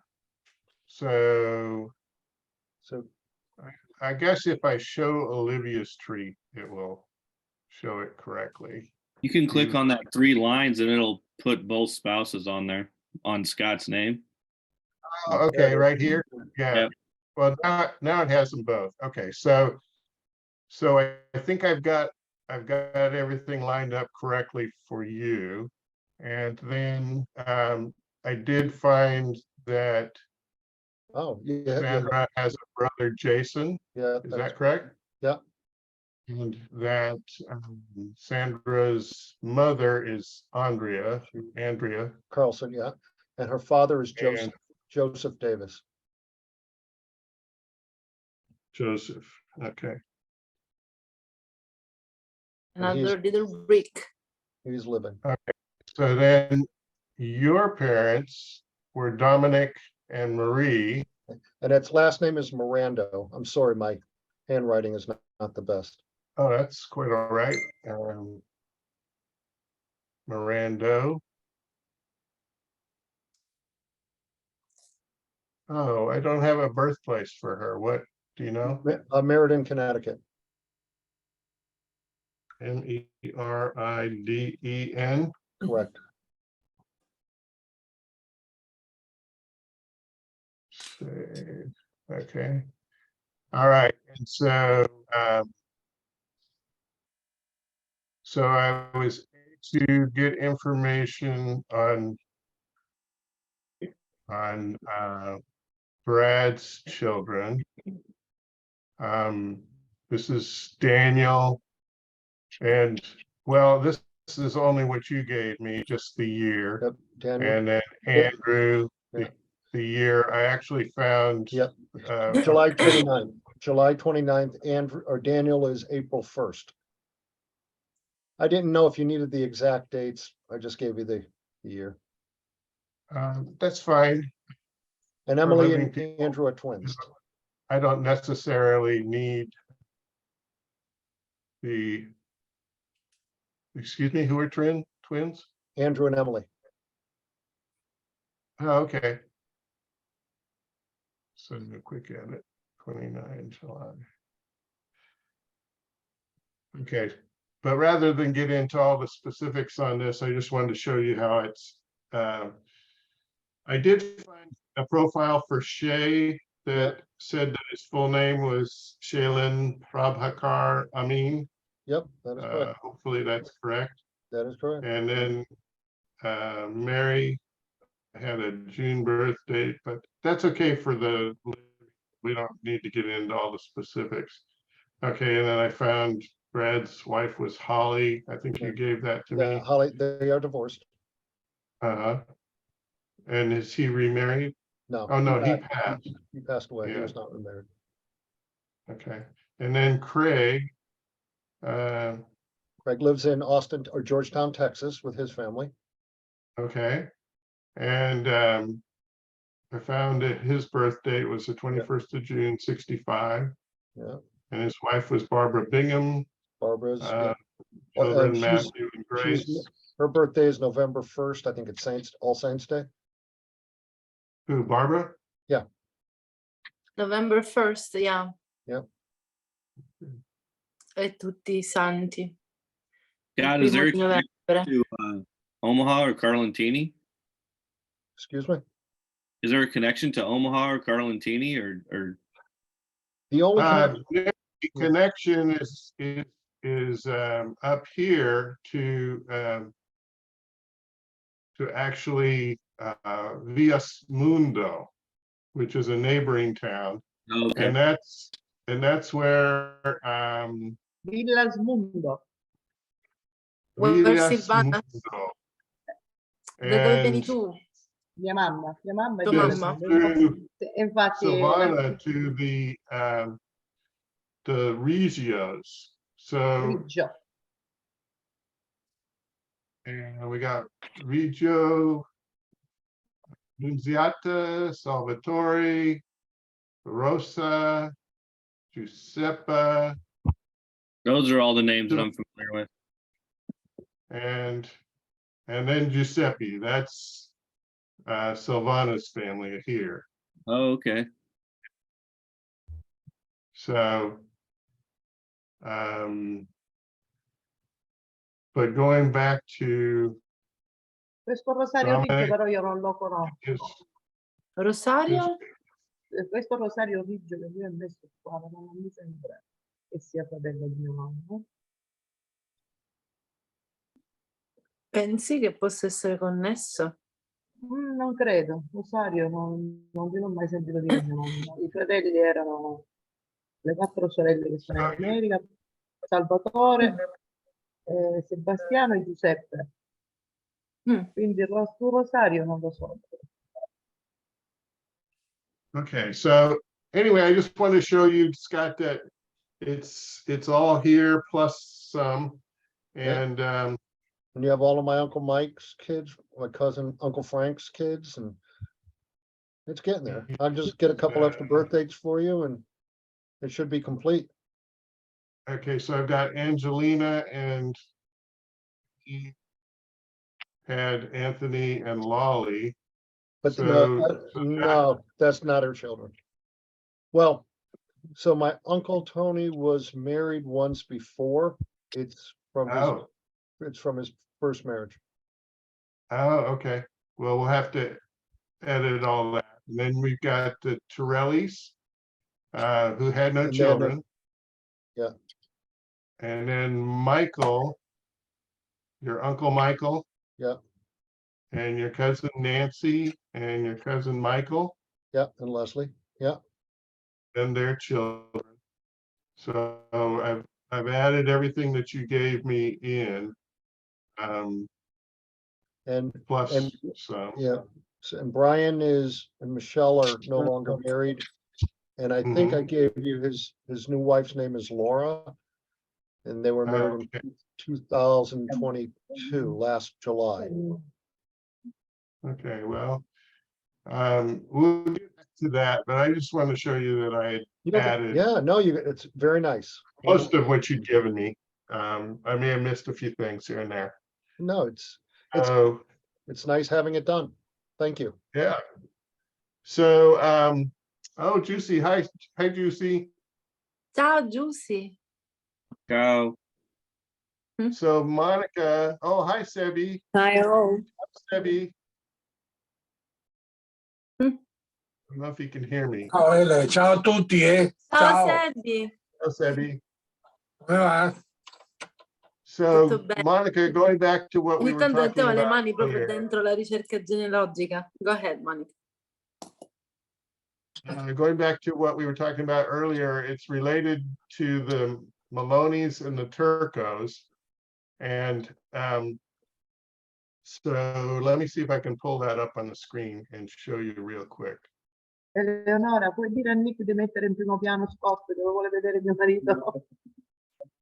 So So I guess if I show Olivia's tree, it will show it correctly. You can click on that 3 lines and it'll put both spouses on there, on Scott's name. Oh, okay, right here. Yeah. Yep. Well, now it has them both. Okay, so I think I've got everything lined up correctly for you. And then I did find that oh, yeah, Sandra has a brother, Jason. yeah. Is that's- that correct? Yeah. And that Sandra's mother is Andrea Carlson, yeah. And her father is and Joseph Davis. Joseph. Okay. And he's- Another little brick. He's living. So then your parents were Dominic and Marie. And its last name is Mirando. I'm sorry, my handwriting is not the best. Oh, that's quite all right. Mirando. Oh, I don't have a birthplace for her. What do you know? Meriden, Connecticut. Meriden. Correct. Okay. All right. And so I was to get information on Brad's children. This is Daniel, and well, this is only what you gave me, just the year. Yep, Daniel. And then Andrew, the year. I actually found Yep. July 29th. July 29th, Andrew or Daniel is April 1st. I didn't know if you needed the exact dates. I just gave you the year. that's fine. And For Emily living and people. Andrew are twins. I don't necessarily need excuse me, who are twins? Andrew and Emily. Oh, okay. So a quick edit, 29 July. Okay, but rather than get into all the specifics on this, I just wanted to show you how it's, I did find a profile for Shay that said that his full name was Shaylin Prabhakar Amin. Yep, that is correct. Hopefully that's correct. That is correct. And then Mary had a June birth date, but that's okay for we don't need to get into all the specifics. Okay, and then I found Brad's wife was Holly. I think you gave that to Yeah, me. Holly, they are divorced. And is he remarried? No. Oh, no, he passed. He passed away. He Yeah. was not remarried. Okay, and then Craig. Craig lives in Austin or Georgetown, Texas with his family. Okay, and I found that his birth date was the 21st of June, 65. Yeah. And his wife was Barbara Bingham. Barbara's. Children she's- Matthew and Grace. Her birthday is November 1st. I think it's All Saints Day. Who, Barbara? November 1st, yeah. Yep. E tutti i santi. God, Il is there a primo di connection novembre. to Omaha or Carelintini? Excuse me? Is there a connection to Omaha or Carelintini or The only The connection is up here to actually Villas Mundo, which is a neighboring town, oh, okay. and that's where Villas Mundo. Where's Villas Silvana? Mundo. Da dove vieni And tu? Mia mamma è Tua di yes, mamma. to Infatti, Savannah to the Regios. So Grigio. and we got Reggio, Nunziata, Salvatore, Rosa, Giuseppe, Those are all the names that I'm familiar with. and then Giuseppe. That's Silvana's family here. Oh, okay. So, but going back to Questo Rosario Riggio Dominic, però io non lo conosco. Rosario? Questo Rosario Riggio che lui ha messo qua, ma non mi sembra che sia fratello di mio nonno. Pensi che possa essere connesso? Non credo, Rosario non l'ho mai sentito dire mio nonno. I fratelli erano le 4 sorelle che sono in America, Salvatore, Sebastiano e Giuseppe. Quindi su Rosario non lo so. okay, so anyway, I just wanted to show you, Scott, that it's all here plus some. And And you have all of my Uncle Mike's kids, my cousin, Uncle Frank's kids, and it's getting there. I'll just get a couple extra birthdays for you and it should be complete. okay, so I've got Angelina, and he had Anthony and Lolly. But So- no, that's not her children. Well, so my Uncle Tony was married once before. It's from his first marriage. Oh, okay. Well, we'll have to edit all that. And then we've got the Torellis, who had no And then children. yeah. And then Michael, your Uncle Michael. Yeah. And your cousin Nancy and your cousin Michael. Yeah, and Leslie. Yeah. And their children. So I've added everything that you gave me in. And Plus and some. yeah. And Brian and Michelle are no longer married. And I think I gave you his new wife's name is Laura. And they were married in 2022, last July. Okay, well, we'll get back to that, but I just want to show you that I had added Yeah, no, it's very nice. most of what you'd given me. I may have missed a few things here and there. No, it's nice having it done. Thank you. Yeah. So, oh, Juicy, hi, Juicy. Ciao, Giusy. Ciao. So Monica, oh, hi, Sebi. Hi, all. Sebi. I don't know if he can hear me. Ciao Ele, ciao a tutti. Ciao, Ciao. Sebi. Oh, Sebi. Come va? So Tutto bene. Monica, going back to what we Ogni were tanto talking mettevo le about mani proprio earlier, dentro la ricerca genealogica. Go ahead, Monica. going back to what we were talking about earlier, it's related to the Milones and the Turcos. And so let me see if I can pull that up on the screen and show you real quick. Eleonora, puoi dire a Nick di mettere in primo piano Scott dove vuole vedere mio marito?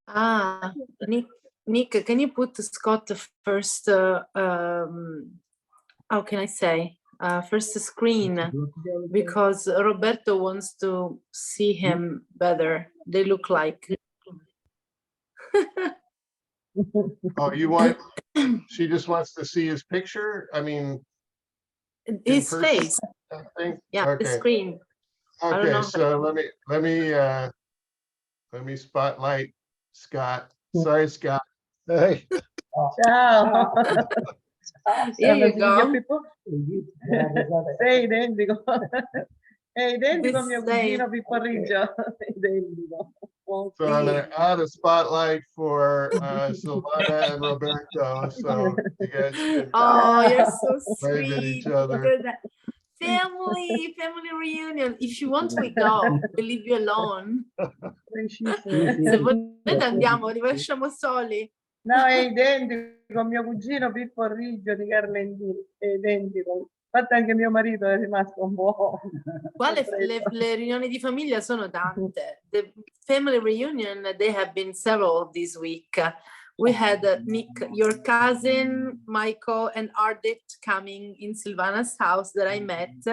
Ah, Nick, can you put Scott first, how can I say, first screen, because Roberto wants to see him better. They look like. Oh, you want, she just wants to see his picture? I mean, His person? face, I think? yeah, the Okay. screen. I don't know. Okay, so let me spotlight Scott. Sorry, Scott. Hey, Ciao! Here you go. Sei identico. È identico a mio This same. cugino Pippo Riggio. Identico. So I'm gonna add a spotlight for Silvana and Roberto, so you guys can Oh, you're so wave at sweet. each other. Look at that. Family reunion. If you want, we go. We leave you alone. Se volete andiamo, li lasciamo soli. No, è identico a mio cugino Pippo Riggio di Carelintini. È identico. Infatti anche mio marito è rimasto un po'. Qua le riunioni di famiglia sono tante. The family reunion, they have been several this week. We had Nick, your cousin, Michael, and Ardit coming in Silvana's house that I met.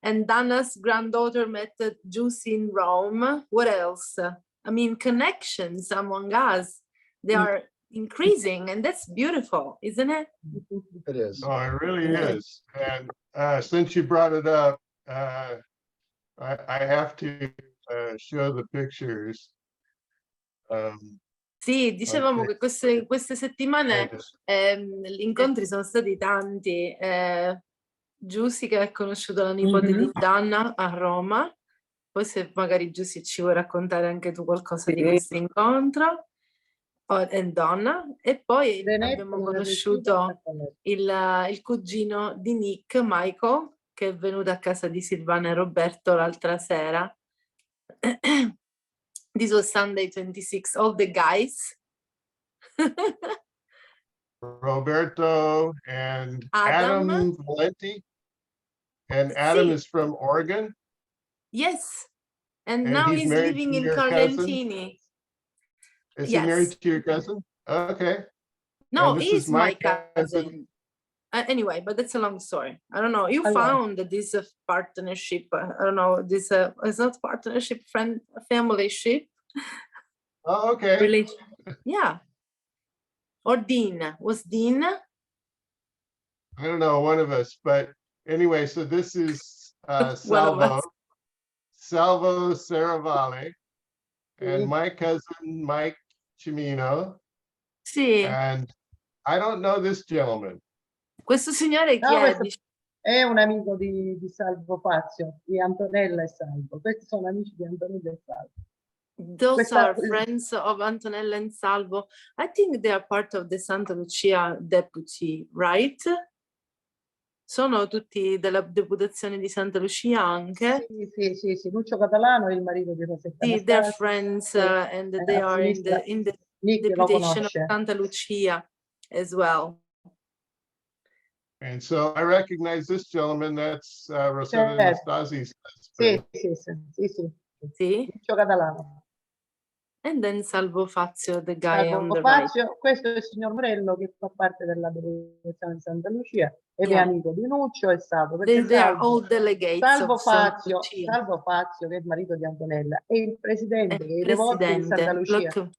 And Dana's granddaughter met Juicy in Rome. What else? I mean, connections among us, they are increasing, and that's beautiful, isn't it? it is. Oh, it really is. And since you brought it up, I have to show the pictures. Sì, dicevamo Ok. che queste settimane gli incontri sono stati tanti. Giussi che ha conosciuto la nipote di Danna a Roma, poi se magari Giussi ci vuoi raccontare anche tu qualcosa di questo incontro, e Donna, e poi abbiamo conosciuto il cugino di Nick, Michael, che è venuto a casa di Silvana e Roberto l'altra sera. This was Sunday 26, all the guys. Roberto and Adam. Adam Valenti. And Adam Sì. is from Oregon. Yes, and And now he's he's married living to in your cousin? Carlentini. Is he married Yes. to your cousin? Okay. No, And this he's is my cousin. Anyway, but that's a long story. I don't know. You found this partnership. I don't know. This it's not partnership, family ship. Oh, okay. Relation. Yeah. Or Dean. Was Dean? I don't know, one of us, but anyway, so this is One of Salvo. us. Salvo Saravale. And my cousin Mike Cimino. Sì. And I don't know this gentleman. Questo signore chi No, è? questo è un amico di Salvo Fazio, di Antonella e Salvo. Questi sono amici di Antonella e Salvo. Those are friends of Antonella and Salvo. I think they are part of the Santa Lucia deputy, right? Sono tutti della deputazione di Santa Lucia anche? Sì. Lucio Catalano è il marito di Rosetta. Sì, they're Anastasio. friends and A they are in sinistra the Nick lo deputation of conosce. Santa Lucia as well. And so I recognize this gentleman, that's Rosetta Certo. Anastasi's Sì. husband. Sì. Lucio Catalano. And then Salvo Fazio, the guy on Salvo the right. Fazio, questo è il signor Morello che fa parte della deputazione di Santa Lucia ed è Yeah. amico di Nuccio e Salvo. Perché They are Salvo, all delegates Salvo of Santa Fazio, Lucia. Salvo Fazio, che è il marito di Antonella, è il presidente dei devoti di Santa Presidente, Lucia.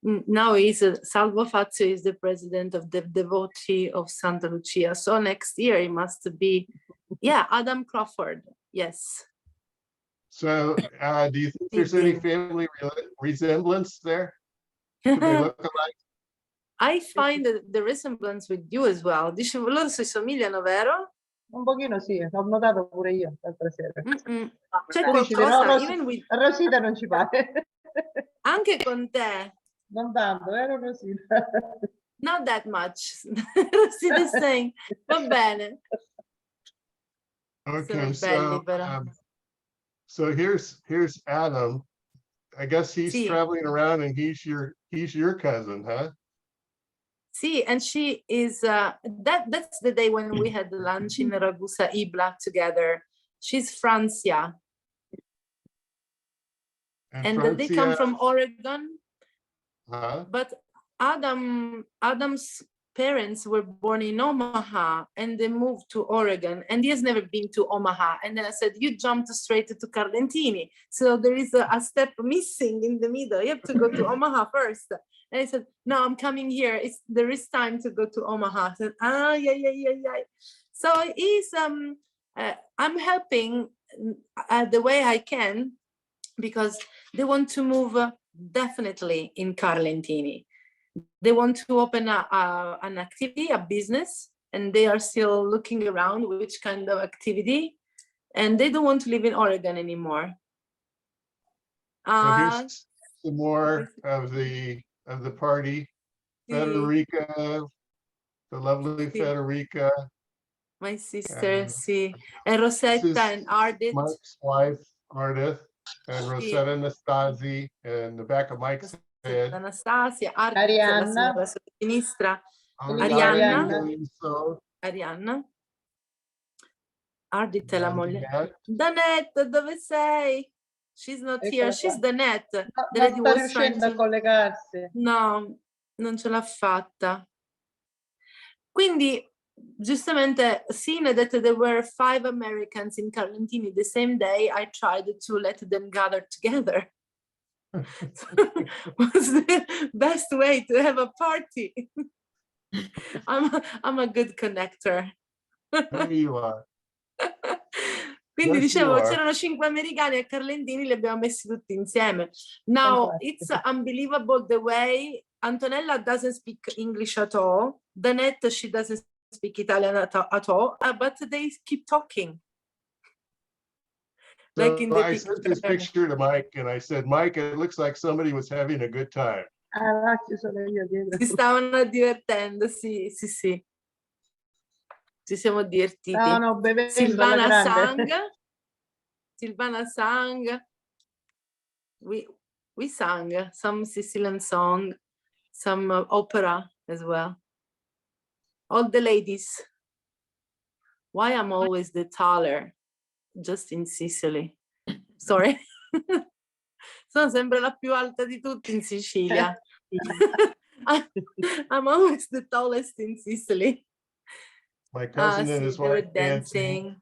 look, now Salvo Fazio is the president of the devotee of Santa Lucia. So next year he must be, yeah, Adam Crawford. Yes. So do you think there's any family resemblance there? Do they look alike? I find the resemblance with you as well. Dice, loro si somigliano, vero? Un pochino sì, l'ho notato pure io l'altra sera. C'è Tu dici che no, qualcosa, even with, Rosita non ci pare. anche con te. Non tanto, vero Rosita? Not that much. Rosita is saying, va bene. Okay, Sono belli, però. so here's Adam. I guess he's Sì. traveling around and he's your cousin, huh? See, and she is that's the day when we had lunch in Ragusa Ibla together. She's Francia. And they come from Oregon. But Adam's parents were born in Omaha and they moved to Oregon, and he has never been to Omaha. And then I said, you jumped straight to Carlentini. So there is a step missing in the middle. You have to go to Omaha first. And I said, no, I'm coming here. There is time to go to Omaha. I said, yeah. So I'm helping the way I can, because they want to move definitely in Carlentini. They want to open an activity, a business, and they are still looking around which kind of activity, and they don't want to live in Oregon anymore. So here's some more of the party. Federica, the lovely Federica. My sister, see, and Rosetta and Ardit. Mike's wife, Ardith, and Rosetta Anastasi, in the back of Mike's head. Anastasia, Ardit, Arianna. la sinistra. Arianna. Ardit è la moglie. Danette, dove sei? She's not here. She's Danette. Non sta riuscendo a collegarsi. No, non ce l'ha fatta. Quindi, giustamente, Sine that there were 5 Americans in Carlentini the same day. I tried to let them gather together. Was the best way to have a party. I'm a good connector. Maybe you are. Quindi Yes, you dicevo, are. c'erano 5 americani a Carlentini, li abbiamo messi tutti insieme. Now, it's unbelievable the way Antonella doesn't speak English at all. Danette, she doesn't speak Italian at all, but they keep talking. Like in So the I sent this picture to Mike and I said, Mike, it looks like somebody was having a good time. Ah, ci sono io dietro. Si stavano divertendo, sì, sì, sì. Ci siamo divertiti. Stavano bevendo alla grande. Silvana sang. We sang some Sicilian song, some opera as well. All the ladies. Why I'm always the taller, just in Sicily. Sorry. Sono sempre la più alta di tutti in Sicilia. I'm always the tallest in Sicily. My cousin and Sì, his they were wife dancing.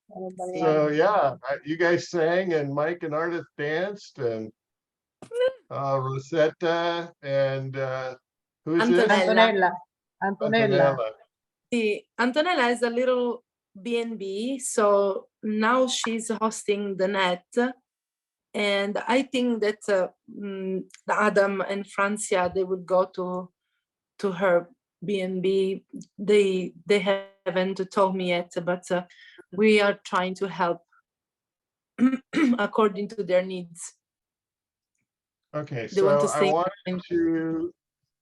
dancing. So yeah, you guys sang and Mike and Ardith danced and Rosetta and who's this? Antonella. Antonella. Sì, Antonella has a little B&B, so now she's hosting the net. And I think that Adam and Francia, they would go to her B&B. They haven't told me yet, but we are trying to help according to their needs. Okay, They want so to I stay wanted to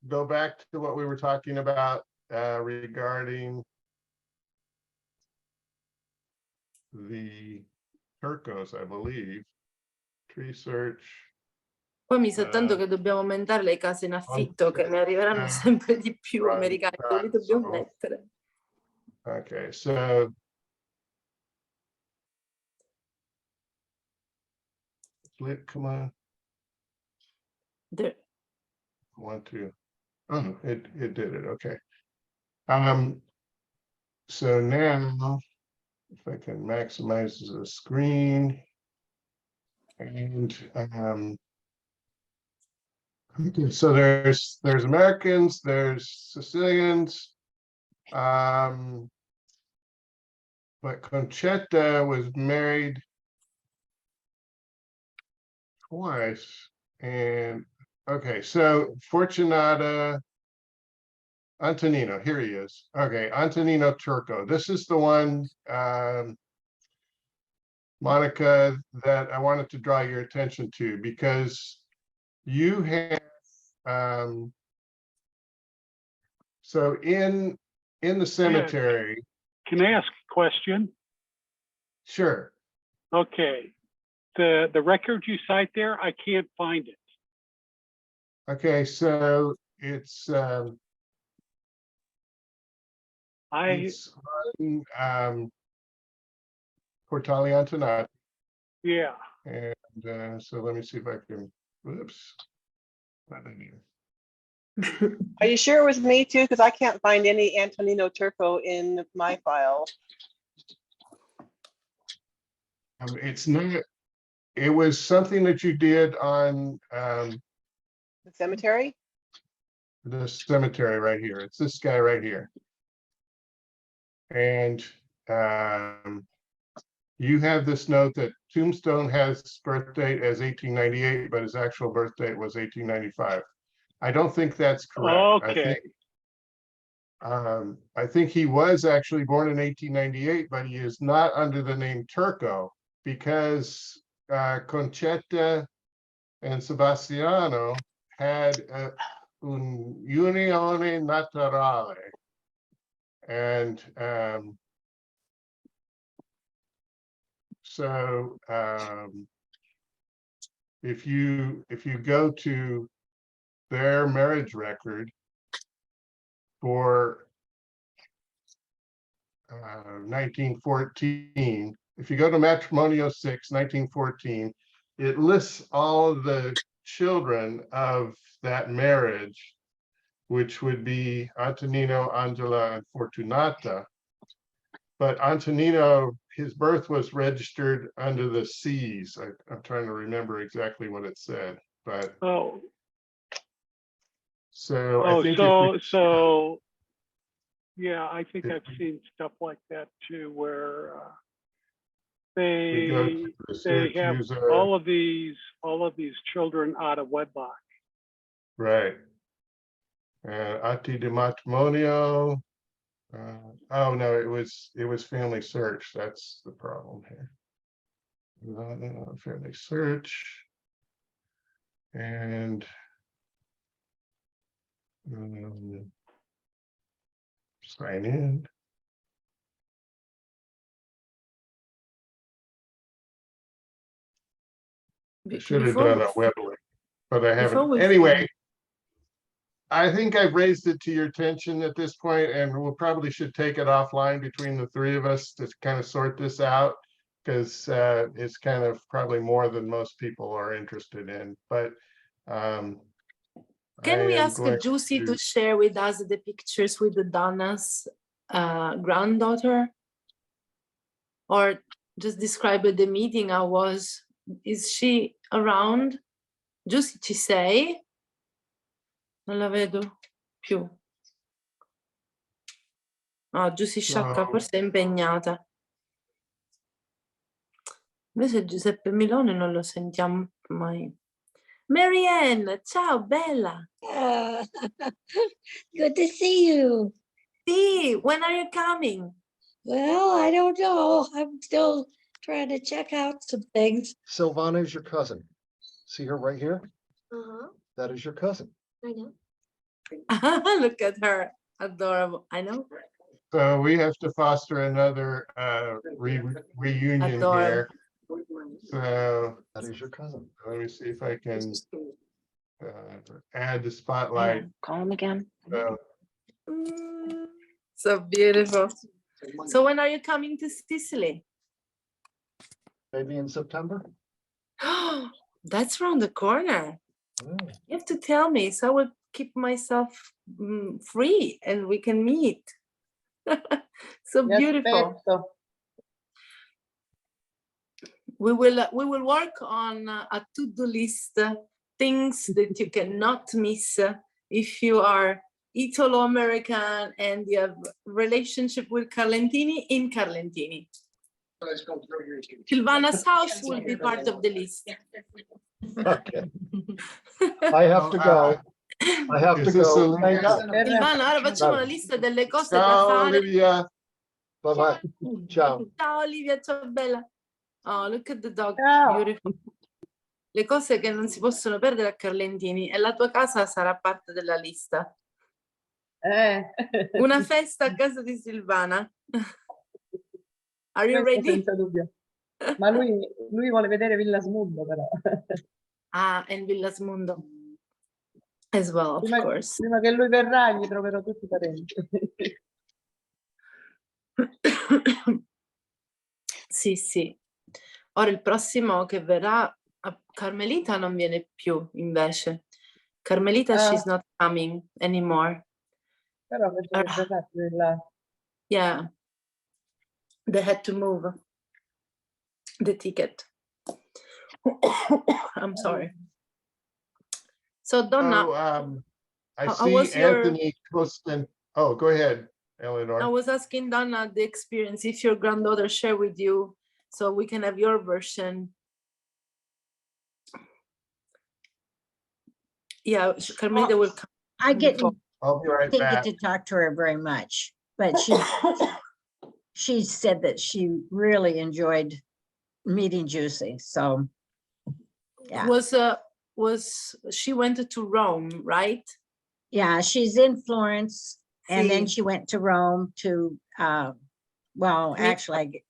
go back to what we were talking about regarding the Turcos, I believe. Tree search. Poi mi sa tanto che dobbiamo aumentare le case in affitto, che ne arriveranno sempre di più americani, dove li dobbiamo mettere. Okay, so come on. There. 1, 2. Oh, it did it. Okay. So now if I can maximize the screen and okay, so there's Americans, there's Sicilians, but Concetta was married twice. And okay, so Fortunata Antonino, here he is. Okay, Antonino Turco. This is the one, Monica, that I wanted to draw your attention to because you have so in the cemetery. Can I ask a question? Sure. Okay. The record you cite there, I can't find it. Okay, so it's it's on Portale Antonati. Yeah. And so let me see if I can, whoops. Not in here. Are you sure it was me too? Because I can't find any Antonino Turco in my file. It's not, it was something that you did on The cemetery? the cemetery right here. It's this guy right here. And you have this note that Tombstone has his birth date as 1898, but his actual birth date was 1895. I don't think that's correct. Okay. I think he was actually born in 1898, but he is not under the name Turco because Concetta and Sebastiano had un unione naturale. And so if you go to their marriage record for 1914, if you go to Matrimonio 6, 1914, it lists all of the children of that marriage, which would be Antonino, Angela, and Fortunata. But Antonino, his birth was registered under the C's. I'm trying to remember exactly what it said, but so I think so yeah, I think I've seen stuff like that too, where We go they to the they have Syracuse, all of these children out of wedlock. right. Atti di matrimonio. Oh no, it was family search. That's the problem here. Family search. And sign in. I should have done a web link, but I haven't. Anyway, I think I've raised it to your attention at this point, and we'll probably should take it offline between the three of us to kind of sort this out, because it's kind of probably more than most people are interested in. But can we ask going Juicy to share with us the pictures with the Donna's granddaughter? Or just describe the meeting I was. Is she around? Giusti, ci sei? Non la vedo più. Ah, Giussi Sciacca forse è impegnata. Invece Giuseppe Milone non lo sentiamo mai. Marianne, ciao bella. Good to see you. Sì, when are you coming? Well, I don't know. I'm still trying to check out some things. Silvana is your cousin. See her right here? Uh-huh. That is your cousin. I know. Look at her. Adorable. I know. So we have to foster another reunion here. So that is your cousin. Let me see if I can add the spotlight. Yeah, call him again. So beautiful. So when are you coming to Sicily? Maybe in September. That's around the corner. Oh. You have to tell me, so I will keep myself free and we can meet. So beautiful. We will work on a to-do list, things that you cannot miss if you are Italo-American and you have relationship with Carelintini in Carelintini. Silvana's house will be part of the list. Okay. I have to go. I have to go. Silvana, ora facciamo una lista delle cose da Ciao fare. Olivia. Bye bye. Ciao. Ciao Olivia, ciao bella. Oh, look at the dog. Ciao. Beautiful. Le cose che non si possono perdere a Carelintini e la tua casa sarà parte della lista. Una festa a casa di Silvana. Are you Questo ready? senza dubbio. Ma lui vuole vedere Villasmundo però. And Villasmundo as well, of course. Prima che lui verrà gli troverò tutti i parenti. Sì, sì. Ora il prossimo che verrà, Carmelita non viene più invece. Carmelita, she's not coming anymore. Però penso che verrà più in là. Yeah. They had to move the ticket. I'm sorry. So Donna, I how see was your- Anthony Costin. Oh, go ahead, Eleanor. I was asking Donna the experience, if your granddaughter shared with you, so we can have your version. Yeah, Carmelita will come. I didn't I'll be right get back. to talk to her very much, but she said that she really enjoyed meeting Juicy. So yeah, Was she went to Rome, right? yeah, she's in Florence, and then See. she went to Rome to well, Meet- actually,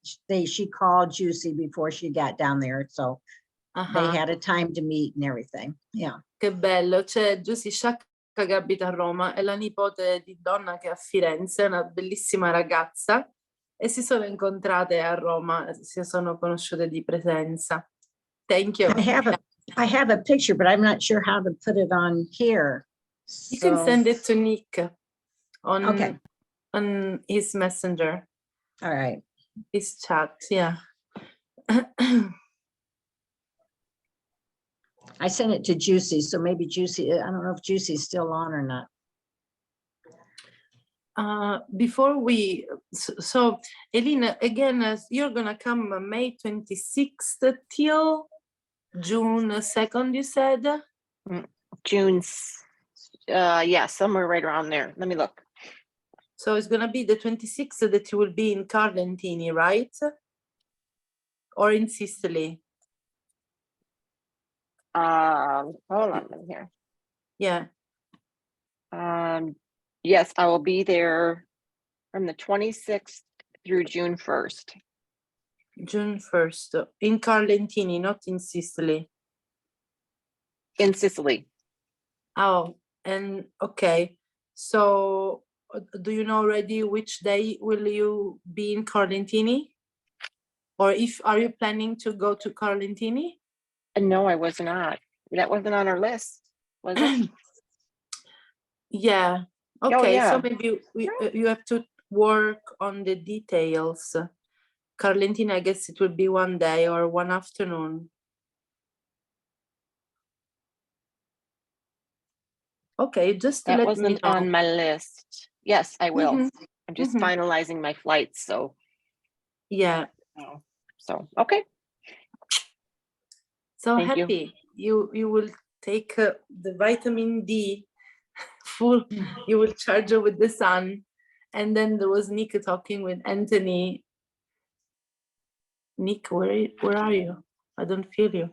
she called Juicy before she got down there, so they had a time to meet and everything. Yeah. Che bello, c'è Giusy Sciacca che abita a Roma, è la nipote di Donna che è a Firenze, è una bellissima ragazza e si sono incontrate a Roma, si sono conosciute di presenza. Thank you. I have a picture, but I'm not sure how to put it on here. You can send it to Nick on, Okay. on his messenger, All right. his chat, yeah. I sent it to Juicy, so maybe Juicy, I don't know if Juicy's still on or not. Before we So Elena, again, you're gonna come May 26th till June 2nd, you said? June, yeah, somewhere right around there. Let me look. So it's gonna be the 26th that you will be in Carlentini, right? Or in Sicily? Hold on let me hear. Yeah. Yes, I will be there from the 26th through June 1st. June 1st, in Carlentini, not in Sicily. In Sicily. Oh, and okay. So do you know already which day will you be in Carlentini? Or are you planning to go to Carlentini? No, I was not. That wasn't on our list, was it? Yeah. Oh, Okay, so yeah. maybe you have to work on the details. Carlentini, I guess it will be one day or one afternoon. Okay, just to That let me wasn't know. on my list. Yes, I will. Mhm, I'm just mhm. finalizing my flights, so. Yeah. So, okay. So Thank you. happy you will take the vitamin D full, you will charge it with the sun. And then there was Nick talking with Anthony. Nick, where are you? I don't feel you.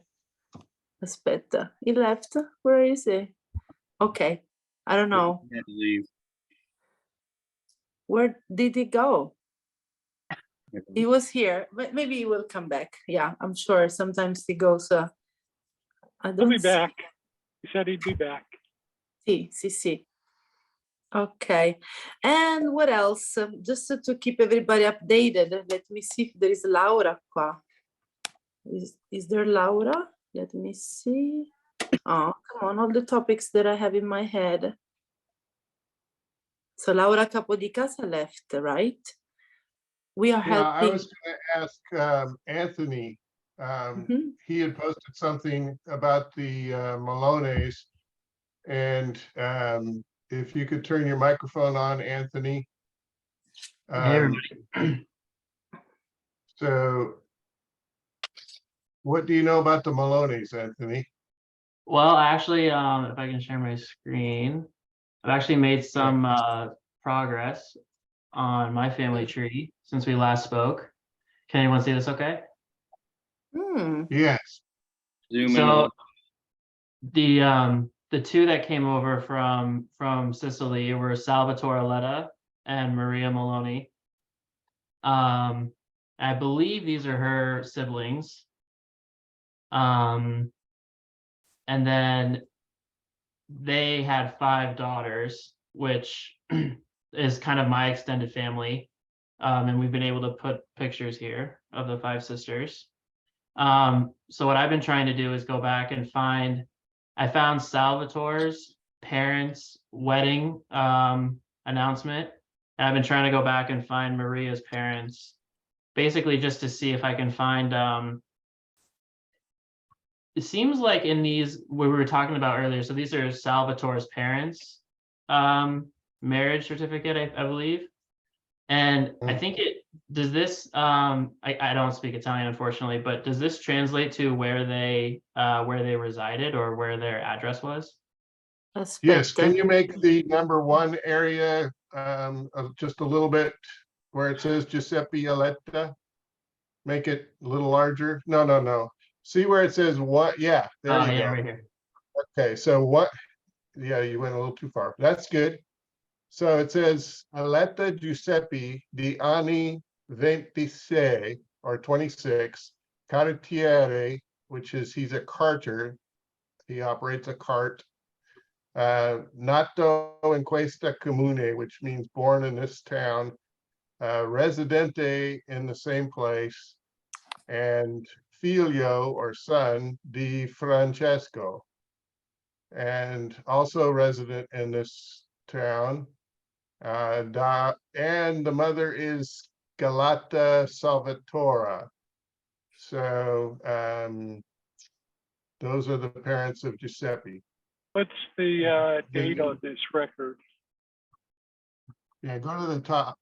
Aspetta, he left. Where is he? Okay, I don't know. He had to leave. Where did he go? He was here, but maybe he will come back. Yeah, I'm sure sometimes he goes. I He'll don't be back. He said he'd be back. see. Okay, and what else? Just to keep everybody updated, let me see if there is Laura qua. Is there Laura? Let me see. Oh, come on, all the topics that I have in my head. So Laura Capodicasa left, right? We are Yeah, I helping. was going to ask Anthony. Mhm. He had posted something about the Malones, and if you could turn your microphone on, Anthony. Hey, everybody. So, what do you know about the Malones, Anthony? Well, actually, if I can share my screen, I've actually made some progress on my family tree since we last spoke. Can anyone see this okay? Yes. Zoom in a So little. the two that came over from Sicily were Salvatore Aletta and Maria Milone. I believe these are her siblings. And then they had 5 daughters, which is kind of my extended family. And we've been able to put pictures here of the 5 sisters. So what I've been trying to do is go back and I found Salvatore's parents' wedding announcement. And I've been trying to go back and find Maria's parents, basically just to see if I can find it seems like in these we were talking about earlier, so these are Salvatore's parents' marriage certificate, I believe. And I think does this I don't speak Italian, unfortunately, but does this translate to where they resided or where their address was? Yes, can you make the #1 area of just a little bit where it says Giuseppe Aletta? Make it a little larger. No. See where it says what? Yeah, there you go. Right here. Okay, so what? Yeah, you went a little too far. That's good. So it says Aletta Giuseppe di anni 26 or 26, carrettiere, which is he's a carter. He operates a cart. Nato in questa comune, which means born in this town. Residente in the same place. And figlio or son di Francesco, and also resident in this town. And the mother is Galata Salvatora. So those are the parents of Giuseppe. What's the date on this record? Yeah, go to the top.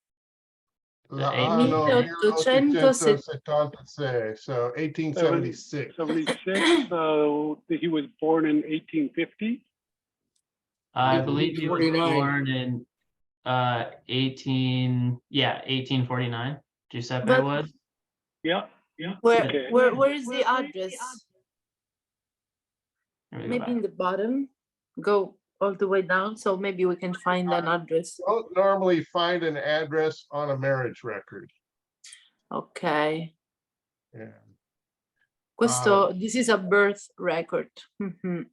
l'anno 1876, so 1876. 76, he was born in 1850. I believe he was 1849. born in 1849. Giuseppe But- was. Yeah, yeah. Where, Okay. where is the address? Let me go Maybe back. in the bottom, go all the way down, so maybe we can find an address. Don't normally find an address on a marriage record. Okay, Yeah. this is a birth record. Mhm.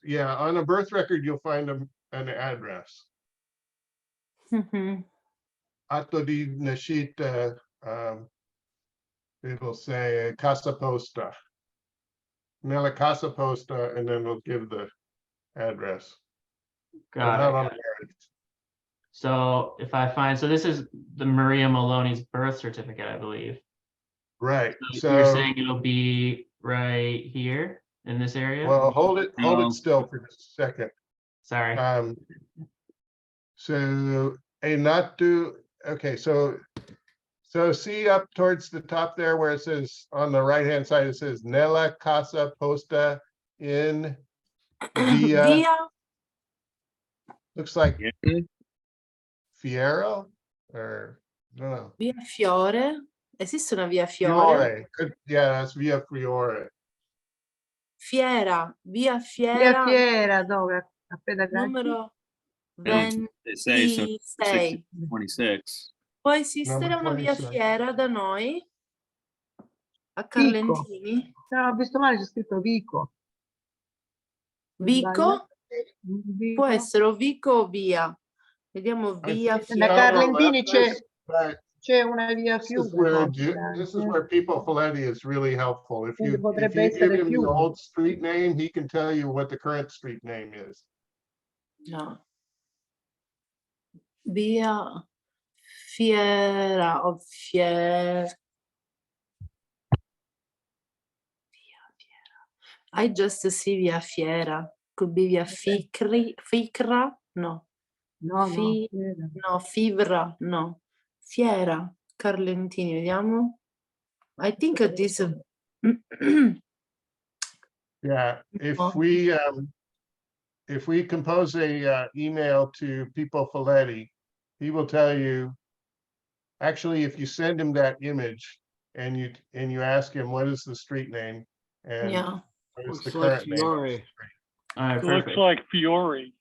Yeah, on a birth record, you'll find an address. Mhm. Atto di nascita, it'll say Casa Posta. Nella Casa Posta, and then it'll give the address. But Got not it. on got a it. marriage. So if I find, so this is the Maria Maloney's birth certificate, I believe. Right, So you're so, saying it'll be right here in this area? well, hold it No. still for just a second. Sorry. So a not do, okay, so see up towards the top there where it says on the right hand side, it says Nella Casa Posta in Via, Via, looks like Yeah. Fiero or no, Via Fiore. Esiste una via Fiore? Fiore. Yeah, that's Via Fiore. Fiera, via Via Fiera, Fiera, dove? A Pedagatti? numero And they say so 26. 26. Può esistere Number una via 26. Fiera da noi? A Vico. Carlentini? No, ho visto male, c'è scritto Vico. Vico? Vico. Può essere o Vico o via. Vediamo via think Da so, Fiera. Carlentini that's- but c'è una via This is Fiume. where forse this is anche. where People Folletti is really helpful. If Quindi you potrebbe give essere him the Fiume. old street name, he can tell you what the current street name is. No. Via Fiera o Fiera. I just see via Fiera. Could be via Ficra? No. No, no, Fi- Fiera. No, Fivra, no. Fiera, Carlentini, vediamo. I think this. Yeah, No. if we compose a email to People Folletti, he will tell you. Actually, if you send him that image and you ask him what is the street name and Yeah. what is the Looks like current name. of the Fiore. street. All right, It looks perfect. like Fiore,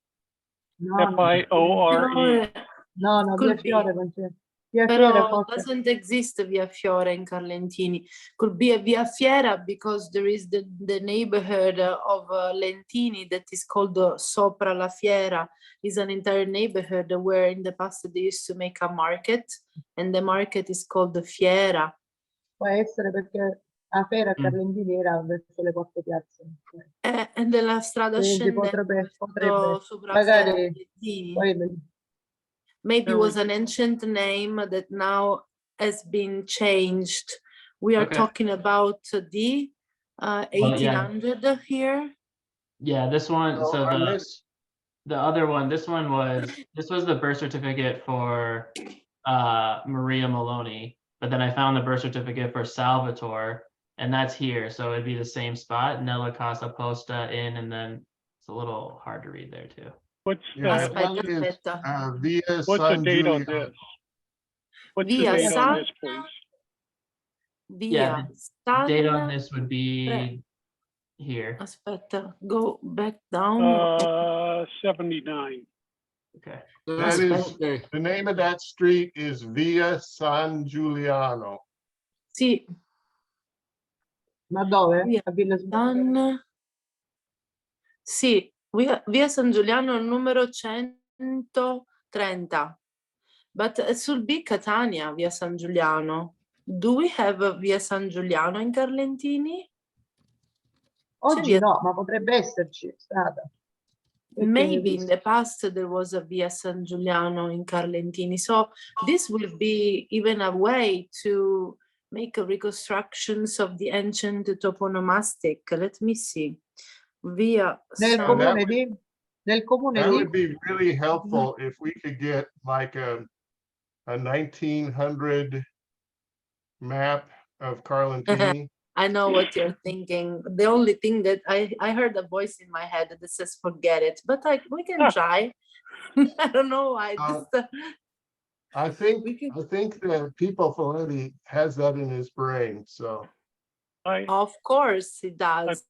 No, no, Fiore. no, no, via Could be. Fiore non c'è. Via Fiera Però forse. doesn't exist via Fiore in Carlentini. Could be a via Fiera because there is the neighborhood of Lentini that is called Sopra la Fiera. Is an entire neighborhood where in the past they used to make a market and the market is called the Fiera. Può essere perché a Fiera Carlentini era verso le quattro piazze. E della strada Quindi scendente potrebbe. sopra Fiera Magari Lentini. poi Maybe it was an ancient name that now has been changed. We are Okay. talking about the 1800 here. Yeah, this one, So so on the this, other one, this was the birth certificate for Maria Maloney, but then I found the birth certificate for Salvatore, and that's here, so it'd be the same spot, Nella Casa Posta in, and then it's a little hard to read there too. What's yeah, the, that is Aspetta. Via what's the San date on Giuliano. this? What's the Via date on San- this, please? Yeah, Via Date San- on this would be here. Aspetta, go back down. 79. Okay. That is, Okay. the name of that street is Via San Giuliano. Sì, ma dove? Via A Villa San... Sì, via San Giuliano numero 130. But it should be Catania, via San Giuliano. Do we have a via San Giuliano in Carlentini? Oggi via- no, ma potrebbe esserci strada. Perché Maybe in the past there was a via San Giuliano in Carlentini. So this will be even a way to make a reconstructions of the ancient toponomastic. Let me see. Via nel San... comune di nel comune That di would be really helpful if we could get like a a 1900 map of Carelintini? I know what you're thinking. The only thing that I heard a voice in my head that says forget it, but we can try. I don't know why. I think We can- that People Fileti has that in his brain, so. Of course it does.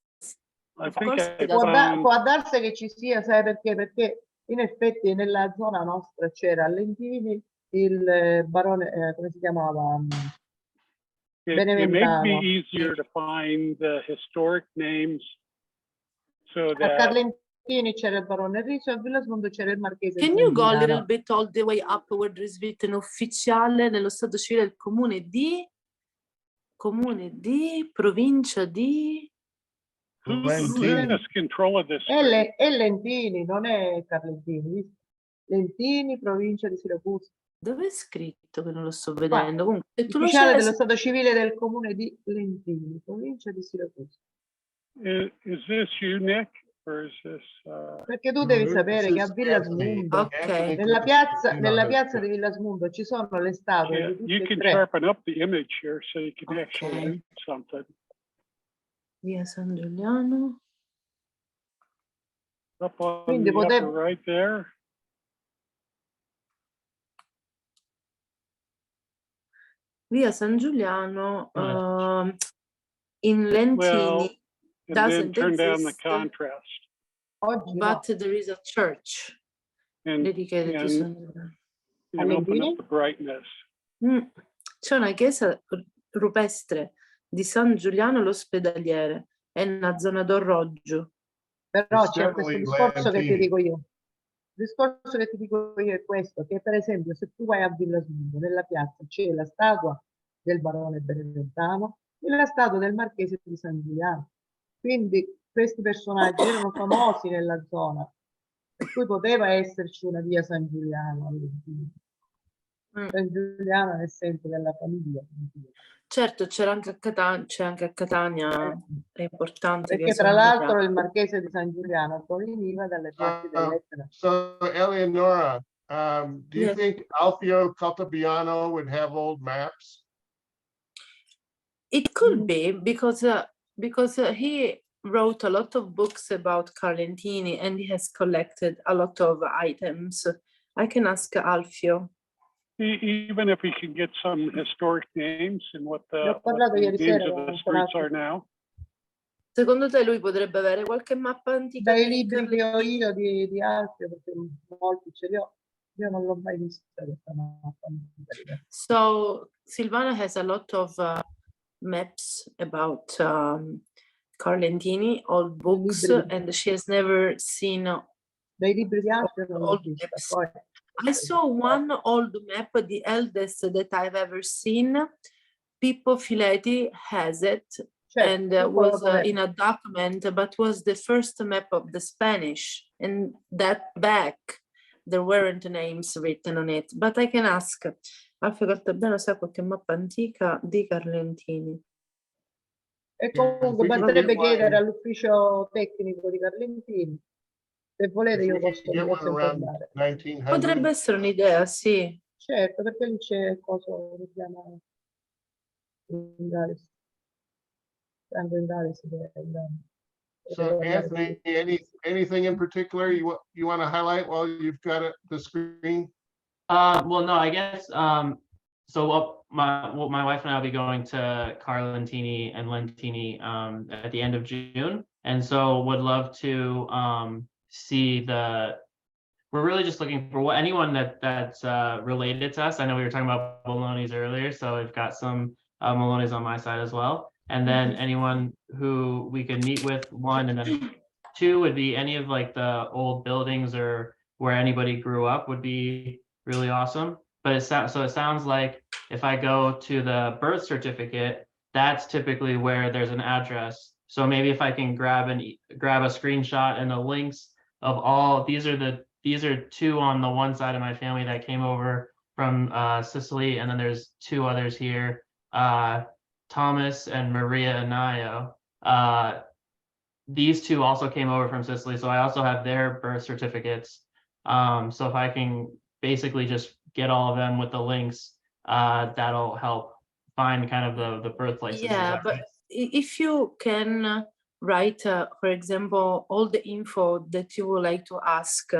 I Of think course I it does. found, Può darsi che ci sia, sai perché? Perché in effetti nella zona nostra c'era a Lentini il barone, come si chiamava? it may be Beneventano. easier to find the historic names so A that Carlentini c'era il barone Riso, a Villasmondo c'era il marchese Can di you go a San little Giuliano. bit all the way up where there is written ufficiale nello stato civile del comune di provincia di who Lentini. has control of this È, street? è Lentini, non è Carlentini. Visto? Lentini, provincia di Siracusa. dove è scritto che non lo sto vedendo? Comunque, se tu lo Ufficiale dello cerchi, stato civile del comune di Lentini, provincia di Siracusa. Is this you, Nick, or is this, Perché tu devi This sapere che a is Anthony. Villasmundo, ok, nella piazza, Anthony nella on piazza the- di Villasmundo ci sono le statue yeah, di you tutte e can tre. sharpen up the image here so you can actually Okay. read something. via San Giuliano. Up on Quindi the upper potrebbe, right there. Via San Giuliano Ah. in Well, Lentini and then doesn't turn down the exist, contrast. oggi no. but there is a church And, dedicated to and, San Giuliano. and open Lentini? up the brightness. C'è una chiesa rupestre di San Giuliano l'Ospedaliere, è nella zona d'Orroggio. Però It's c'è questo definitely discorso che ti Lentini. dico io. Il discorso che ti dico io è questo, che per esempio se tu vai a Villasmundo, nella piazza c'è la statua del barone Beneventano e la statua del marchese di San Giuliano. Quindi questi personaggi erano famosi nella zona, per cui poteva esserci una via San Giuliano. a Lentini. San Giuliano nel senso della famiglia. Certo, c'era anche c'è anche a Catania, è importante Perché via tra San l'altro Giuliano. il marchese di San Giuliano proveniva dalle parti dell'Etna. So Eleonora, do you Yes. think Alfio Caltabiano would have old maps? It could be because he wrote a lot of books about Carlentini and he has collected a lot of items. I can ask Alfio. Even if we can get some historic names and what Ne the, ho parlato ieri names sera of the con streets Alfio. are now. Secondo te lui potrebbe avere qualche mappa antica Dai di libri che ho Carlentini? io di Alfio, perché molti ce li ho, io non l'ho mai vista questa mappa. So Silvana has a lot of maps about Carlentini, old books, libri. and she has never seen Dai libri di Alfio non l'ho old vista. maps. Poi, I saw one old map, the eldest that I've ever seen. Pippo Fileti has it, and was in a document, but was the first map of the Spanish. And that back, there weren't names written on it, but I can ask. Alfio Caltabiano sa qualche mappa antica di Carlentini. E comunque basterebbe chiedere all'ufficio tecnico di Carlentini. Se volete io posso informare. Potrebbe essere un'idea, sì. Certo, perché lì c'è cosa che chiama Scalissi. So Anthony, anything in particular you want to highlight while you've got it, the screen? Well, no, I guess, so what my wife and I will be going to Carelintini and Lentini at the end of June. And so would love to see we're really just looking for anyone that's related to us. I know we were talking about Milones earlier, so we've got some Milones on my side as well. And then anyone who we could meet with, one, and then two would be any of like the old buildings or where anybody grew up would be really awesome. But it sounds like if I go to the birth certificate, that's typically where there's an address. So maybe if I can grab a screenshot and the links of all, these are two on the one side of my family that came over from Sicily, and then there's two others here, Thomas and Maria Anayo. These two also came over from Sicily, so I also have their birth certificates. So if I can basically just get all of them with the links, that'll help find kind of the birthplaces. Is Yeah, that but right? if you can write, for example, all the info that you would like to ask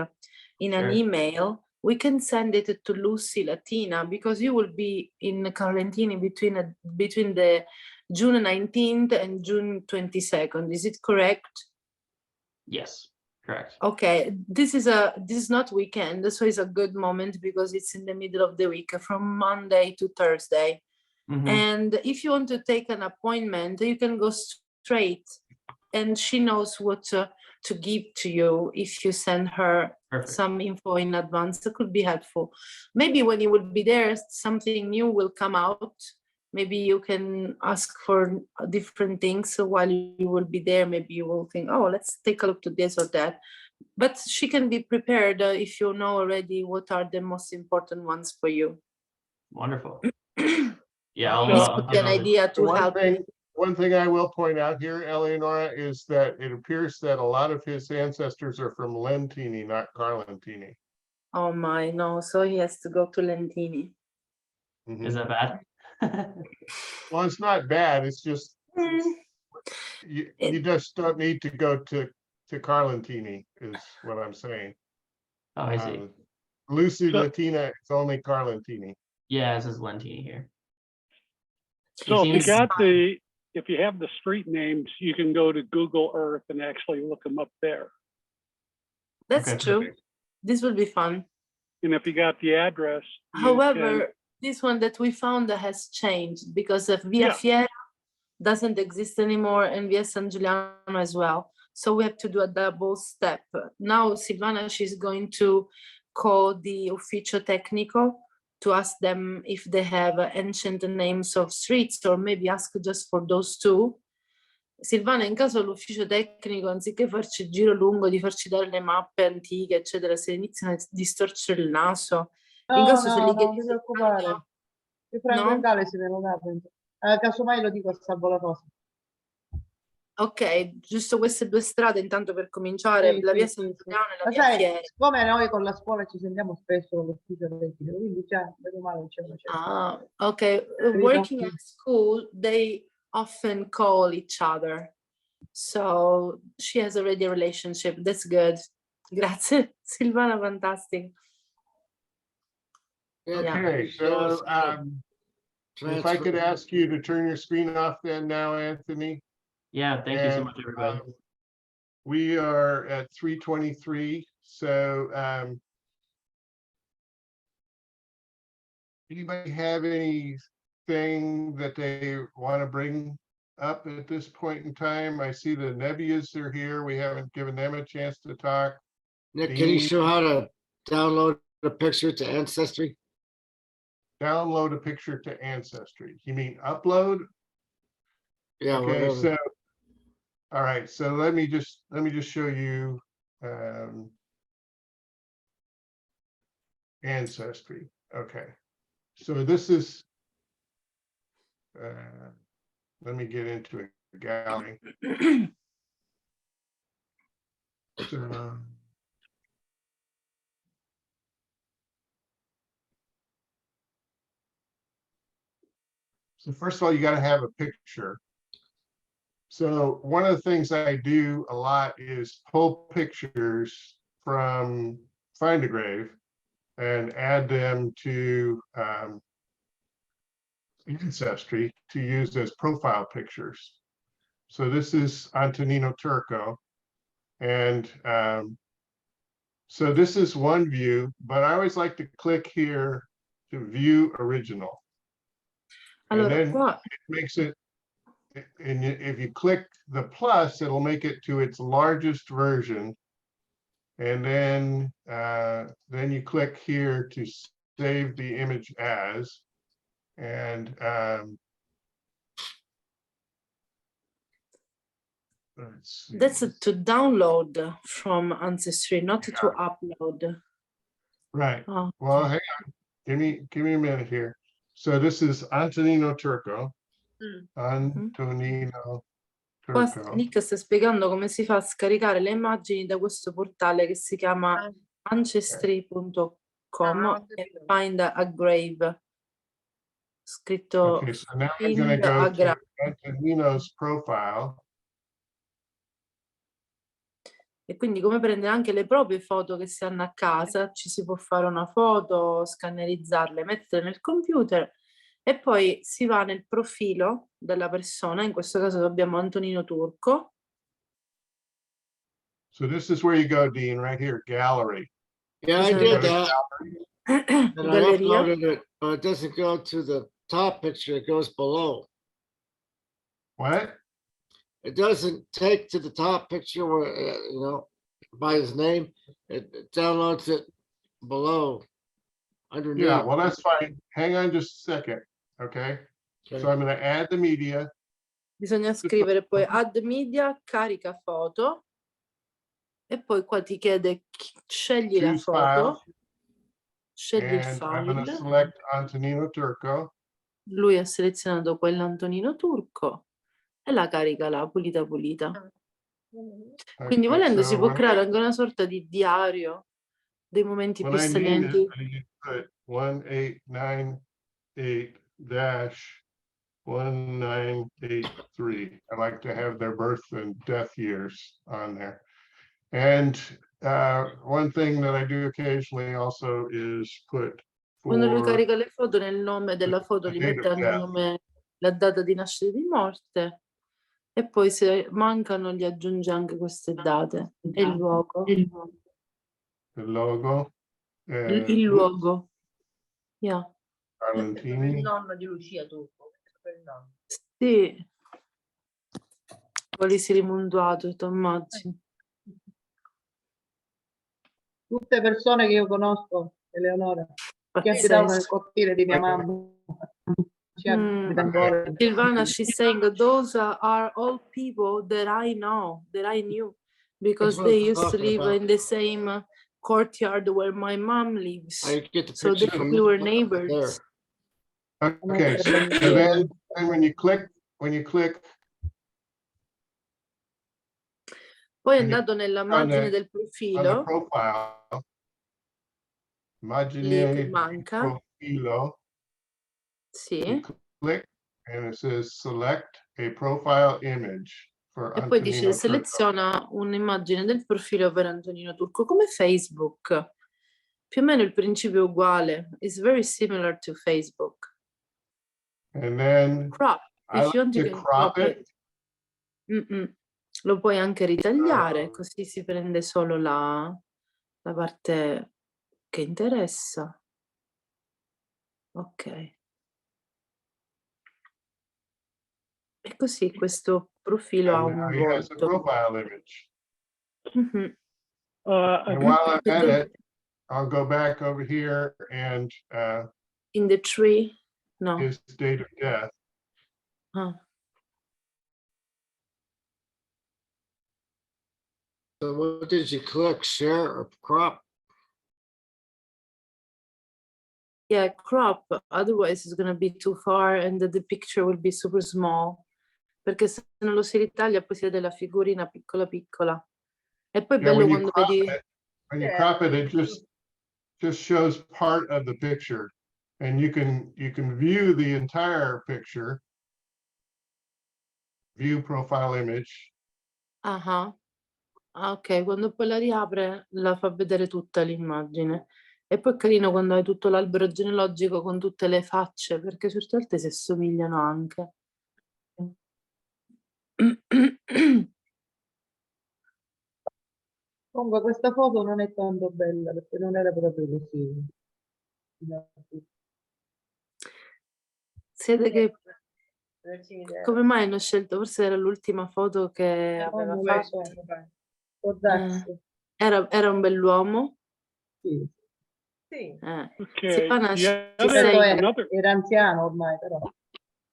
in an Sure. email, we can send it to Lucy Latina, because you will be in Carelintini between the June 19th and June 22nd. Is it correct? Yes, correct. Okay, this is not weekend, so it's a good moment because it's in the middle of the week, from Monday to Thursday. Mhm. And if you want to take an appointment, you can go straight, and she knows what to give to you if you send her Perfect. some info in advance. That could be helpful. Maybe when you will be there, something new will come out. Maybe you can ask for different things. So while you will be there, maybe you will think, oh, let's take a look to this or that. But she can be prepared if you know already what are the most important ones for you. Wonderful. Yeah, This I'll could be give an those- idea to help. One thing I will point out here, Eleonora, is that it appears that a lot of his ancestors are from Lentini, not Carelintini. Oh my, no, so he has to go to Lentini. Mhm. Is that bad? Well, it's not bad. It's just you just don't need to go to Carelintini, is what I'm saying. Oh, I see. Lucy So- Latina is only Carelintini. Yeah, this is Lentini here. So He seems- if you have the street names, you can go to Google Earth and actually look them up there. That's Okay, true. perfect. This will be fun. And if you got the address, you However, this one that we found has changed because of Via Yeah. Fiera doesn't exist anymore, and Via San Giuliano as well. So we have to do a double step. Now Silvana, she's going to call the Ufficio Tecnico to ask them if they have ancient names of streets, or maybe ask just for those two. Silvana, in caso l'ufficio tecnico, anziché farci il giro lungo di farci dare le mappe antiche, eccetera, se iniziano a distorcere il naso, in No, caso se no, li non chiedi ti preoccupare. Io Franco no? in Galles me lo dà. Casomai lo dico a Salvo la Rosa. Ok, giusto queste due strade intanto per cominciare, Sì, la via sì, San sì, sì. Giuliano e la Ma via sai, Fiera. siccome noi con la scuola ci sentiamo spesso con l'ufficio tecnico, quindi già, meno male c'è una certa. Ah, okay. Working at school, they often call each other. So she has already a relationship. That's good. Grazie, Silvana, fantastic. Okay, so if I could ask you to turn your screen off then now, Anthony. Yeah, thank you so And, much, everybody. We are at 3:23, so anybody have anything that they want to bring up at this point in time? I see the Nebbias are here. We haven't given them a chance to talk. Nick, can you Dean, show how to download a picture to Ancestry? download a picture to Ancestry. You mean upload? Yeah, Okay, whatever. so, all right, so let me just show you Ancestry. Okay, so this is let me get into a gallery. So first of all, you got to have a picture. So one of the things I do a lot is pull pictures from Find a Grave and add them to Ancestry to use as profile pictures. So this is Antonino Turco. And so this is one view, but I always like to click here to view original. And Allora, then qua it makes it, and if you click the plus, it'll make it to its largest version. And then you click here to save the image as, and let's see. that's to download from Ancestry, not to upload. Right. Oh, Well, hang on. Give me a minute here. So this is Antonino Turco. Antonino qua Turco. Nick sta spiegando come si fa a scaricare le immagini da questo portale che si chiama ancestry.com. Como and find a grave. Scritto Okay, so now I'm find gonna go a to grave. Antonino's profile. E quindi come prendere anche le proprie foto che si hanno a casa, ci si può fare una foto, scannerizzarle, mettere nel computer e poi si va nel profilo della persona, in questo caso abbiamo Antonino Turco. So this is where you go, Dean, right here, gallery. Yeah, I So you go did to that. gallery. And I Galleria. uploaded it, but it doesn't go to the top picture, it goes below. What? It doesn't take to the top picture where, by his name, it downloads it below, underneath. Yeah, well, that's fine. Hang on just a second, okay? Okay. So I'm gonna add the media. Bisogna scrivere poi add media, carica foto e poi qua ti chiede scegli la Choose foto, file, scegli il and I'm gonna file. select Antonino Turco. Lui ha selezionato quell'Antonino Turco e la carica là, pulita pulita. Quindi Okay, volendo si so può creare anche una sorta di diario dei momenti when più I name it, salienti. I need to put 1898-1983. I like to have their birth and death years on there. And one thing that I do occasionally also is put Quando lui for carica le foto, nel nome della foto the gli date mette of anche il death. nome, la data di nascita e di morte e poi se mancano gli aggiunge anche queste date e il luogo. The logo. Il luogo. Yeah. Carelintini. nonno di Lucia Turco. Il nonno. Sì. Poi si è rimontato, Tommazzi. Tutte persone che io conosco, Eleonora, che Pazzesco. abitavano nel cortile di mia mamma. Ci abita ancora. Silvana, she's saying those are all people that I know, that I knew, because That's what they I'm used to talking live about. in the same courtyard where my mom lives. I get the So picture from we were there. neighbors. Okay, so then when you click, Poi è Quindi andato nella on margine the del on the profilo, profile, lì che immagine manca, profilo, sì, you click and it says select a profile image for e poi dice Antonino Turco. seleziona un'immagine del profilo per Antonino Turco, come Facebook. Più o meno il principio è uguale. It's very similar to Facebook. And then Crop. I If you want, like you to can crop crop it. it. Lo puoi anche ritagliare, così si prende solo la parte che interessa. Ok. E così questo profilo ha And un now he has a volto. profile image. Mhm. And while I'm at it, I'll go back over here and In the tree? No. his date of death. Ah. So what did you click, share or crop? Yeah, crop, otherwise it's gonna be too far and the picture will be super small. Perché se non lo si ritaglia poi si vede la figurina piccola piccola. E poi è Yeah, bello quando vedi... when you crop it, it just shows part of the picture. And you can view the entire picture. View profile image. Ah, ok, quando poi la riapre la fa vedere tutta l'immagine. E poi è carino quando hai tutto l'albero genealogico con tutte le facce, perché certe volte si assomigliano anche. Comunque questa foto non è tanto bella perché non era proprio così. Siete che... Come mai hanno scelto? Forse era l'ultima foto che aveva Non lo fatto. so, può darsi. Era un bell'uomo? Sì. Sì. Okay, Silvana, the she's other, saying Era anziano ormai, però.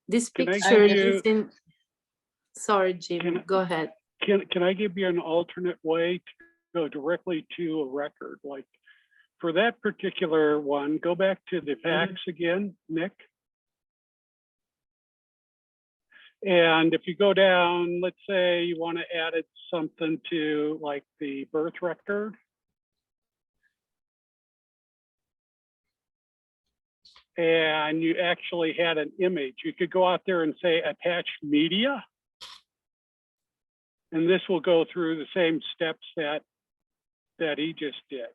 this Can I picture give you- is in... Sorry, Jim, go ahead. can I give you an alternate way to go directly to a record? Like for that particular one, go back to the facts again, Nick. And if you go down, let's say you want to add something to like the birth record. and you actually had an image. You could go out there and say attach media. And this will go through the same steps that he just did.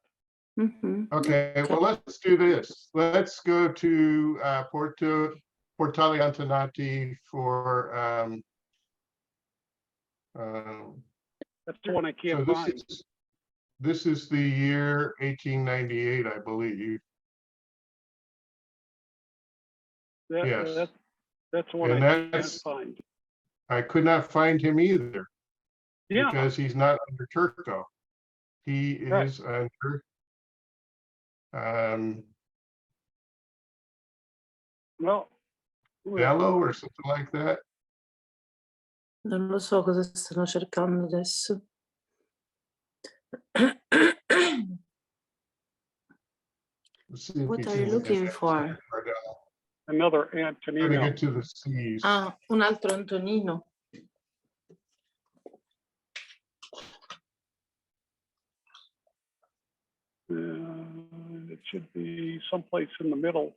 Okay, well, let's do this. Let's go to Portale Antonati for That's the one I can't so find. this is the year 1898, I believe. Yes. That's the one And I can't that's- find. I could not find him either. Yeah. Because he's not under Turco. He Right. is under Well, Bello or something like that. Non lo so cosa stanno cercando adesso. Let's see if What he's are you in looking the- for? another Trying to Antonino. get to the C's. Ah, un altro Antonino. It should be someplace in the middle.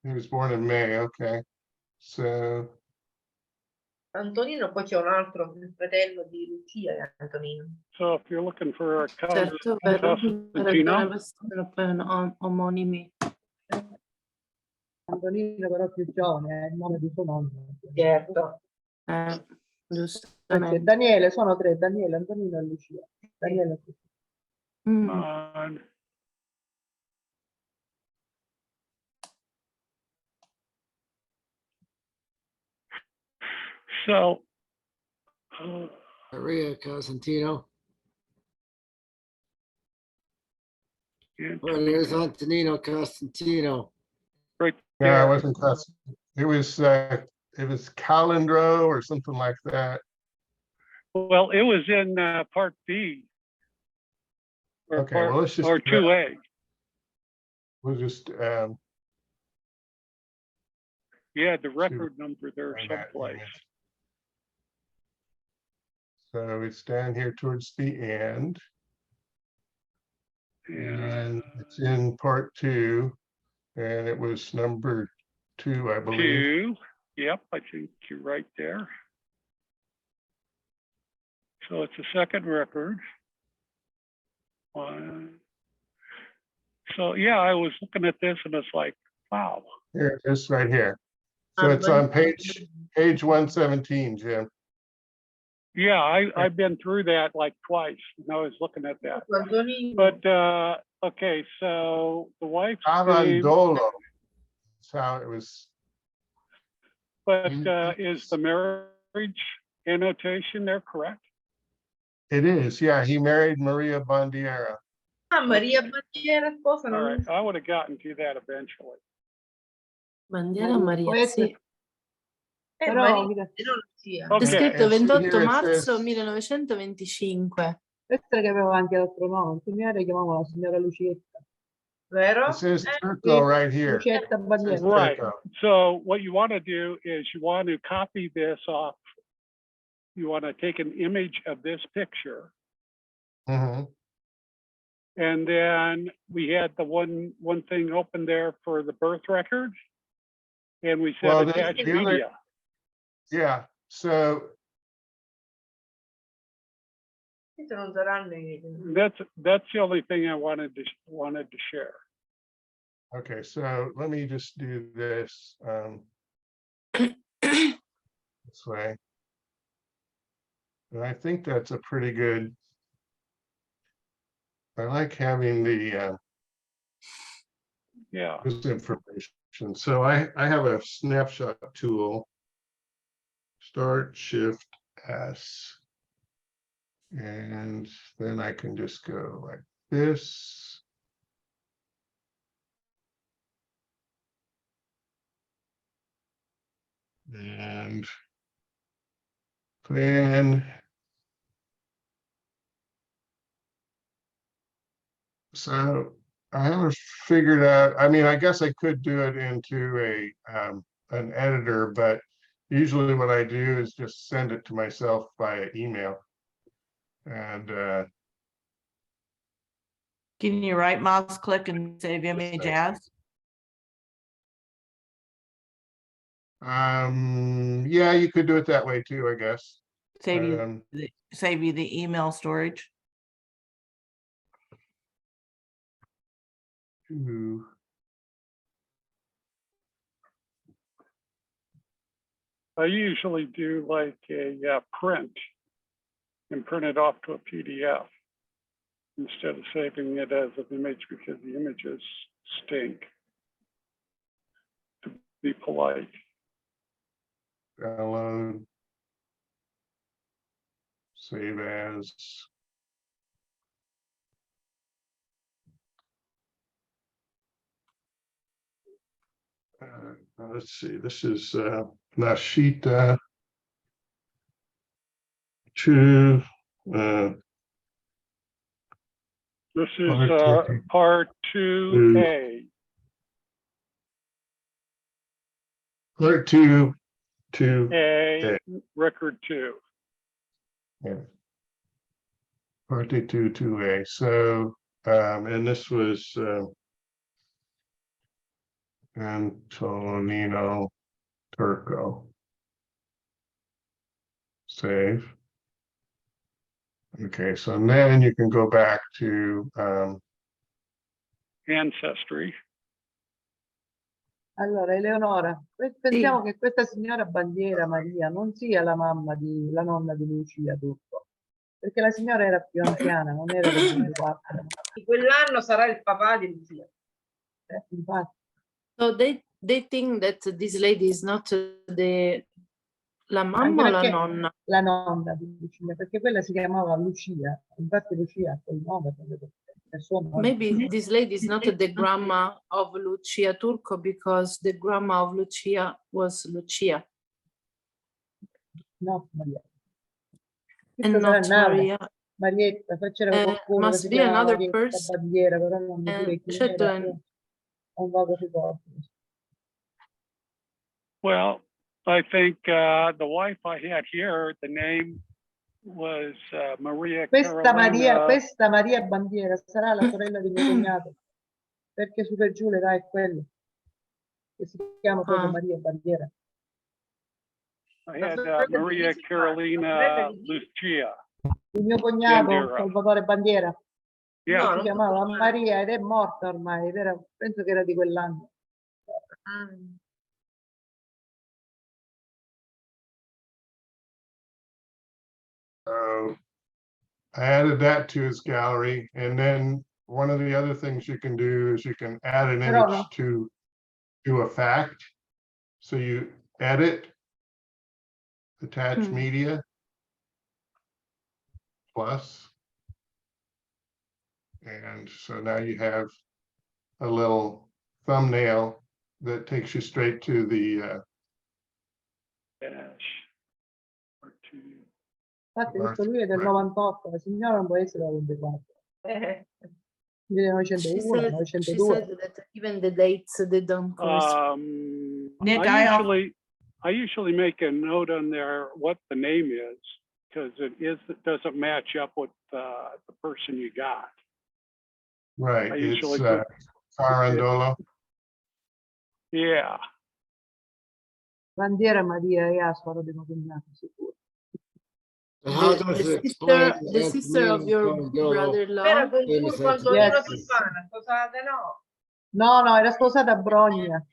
He was born in May, okay. So Antonino, poi c'è un altro, il fratello di Lucia è Antonino. So if you're looking for a Certo, vero. Costantino, Poi omonimi. Antonino però più giovane, è il nome di suo nonno. Certo. C'è Giustamente. Daniele, sono tre, Daniele, Antonino e Lucia. Daniele. so Maria Cosentino. Oh, there's Antonino Costantino. right no, it there. wasn't Cos. It was Calendro or something like that. Well, it was in part B. Or Okay, part, well, let's just or 2A. We'll just Yeah, the record number there find that someplace. image. So it's down here towards the end. And it's in part 2, and it was number 2, I believe. 2. Yep, I think you're right there. So it's a second record. So yeah, I was looking at this and it's like, wow. Here, it's right here. So it's on page 117, Jim. Yeah, I've been through that like twice when I was looking at that. Antonino. But okay, so the wife's name, Arandolo. That's how it was. but is the marriage annotation there correct? It is, yeah. He married Maria Bandiera. Ah, Maria Bandiera sposa. All right, I would have gotten to that eventually. Bandiera Maria, sì. Però, Maria, mira, non Lucia. È Okay. scritto and see 28 here it marzo says- 1925. questa che aveva anche l'altro nome, il signore chiamava la signora Lucietta. Vero? It says Turco right here. Lucietta Bandiera. Right. Turco. So what you want to do is you want to copy this off. You want to take an image of this picture. Mhm. And then we had the one thing open there for the birth record. And we said Well, attach the other- media. Yeah, so Questi non saranno i... That's the only thing I wanted to share. okay, so let me just do this this way. And I think that's a pretty good. I like having the Yeah. this information. So I have a snapshot tool. Start Shift S. And then I can just go like this. And then so I haven't figured out, I mean, I guess I could do it into an editor, but usually what I do is just send it to myself via email. And Can you right mouse click and save image as? Yeah, you could do it that way too, I guess. Save you, Um, save you the email storage? to- I usually do like a print and print it off to a PDF instead of saving it as an image because the images stink. To be polite. Download. Save as. Let's see, this is Nashita to This is part 2A. part 2 to A, record 2. yeah. Part 2 to A. So and this was Antonino Turco. Save. Okay, so then you can go back to Ancestry. Allora, Eleonora, pensiamo che questa signora Bandiera Maria non sia la nonna di Lucia Turco, perché la signora era più anziana, non era del 24. Di quell'anno sarà il papà di Lucia. Infatti. So they think that this lady is not la mamma o la nonna? La nonna di Lucia, perché quella si chiamava Lucia, infatti Lucia ha quel nome. Maybe this lady is not the grandma of Lucia Turco because the grandma of Lucia was Lucia. No, Maria. And not Maria. Marietta, c'era qualcuno must be another person. Bandiera, però non mi dire chi era, non vago ricordo. Well, I think the wife I had here, the name was Maria Carolina. Questa Maria Bandiera sarà la sorella di mio cognato, perché su per giù l'età è quella, che si chiama proprio Maria Bandiera. I had Maria Carolina Lucia. Il mio cognato, Bandiera. Salvatore Bandiera, Yeah. si chiamava Maria ed è morta ormai, penso che era di quell'anno. I added that to his gallery, and then one of the other things you can do is you can add an image to a fact. So you edit, attach media, plus, and so now you have a little thumbnail that takes you straight to the Infatti questo lui è del 98, la signora non può essere del 24. 1901, 1902. She said that even the dates they don't correspond. Nick, I usually make a note on there what the name is because it doesn't match up with the person you got. right. I It's usually put- Farandolo. Yeah. Bandiera Maria e Asfaro di mio cognato, sicuro. The sister of your brother-in-law. Era con Turco Antonino Yes. Silvana, scusate, no? No, era sposata a Brogna.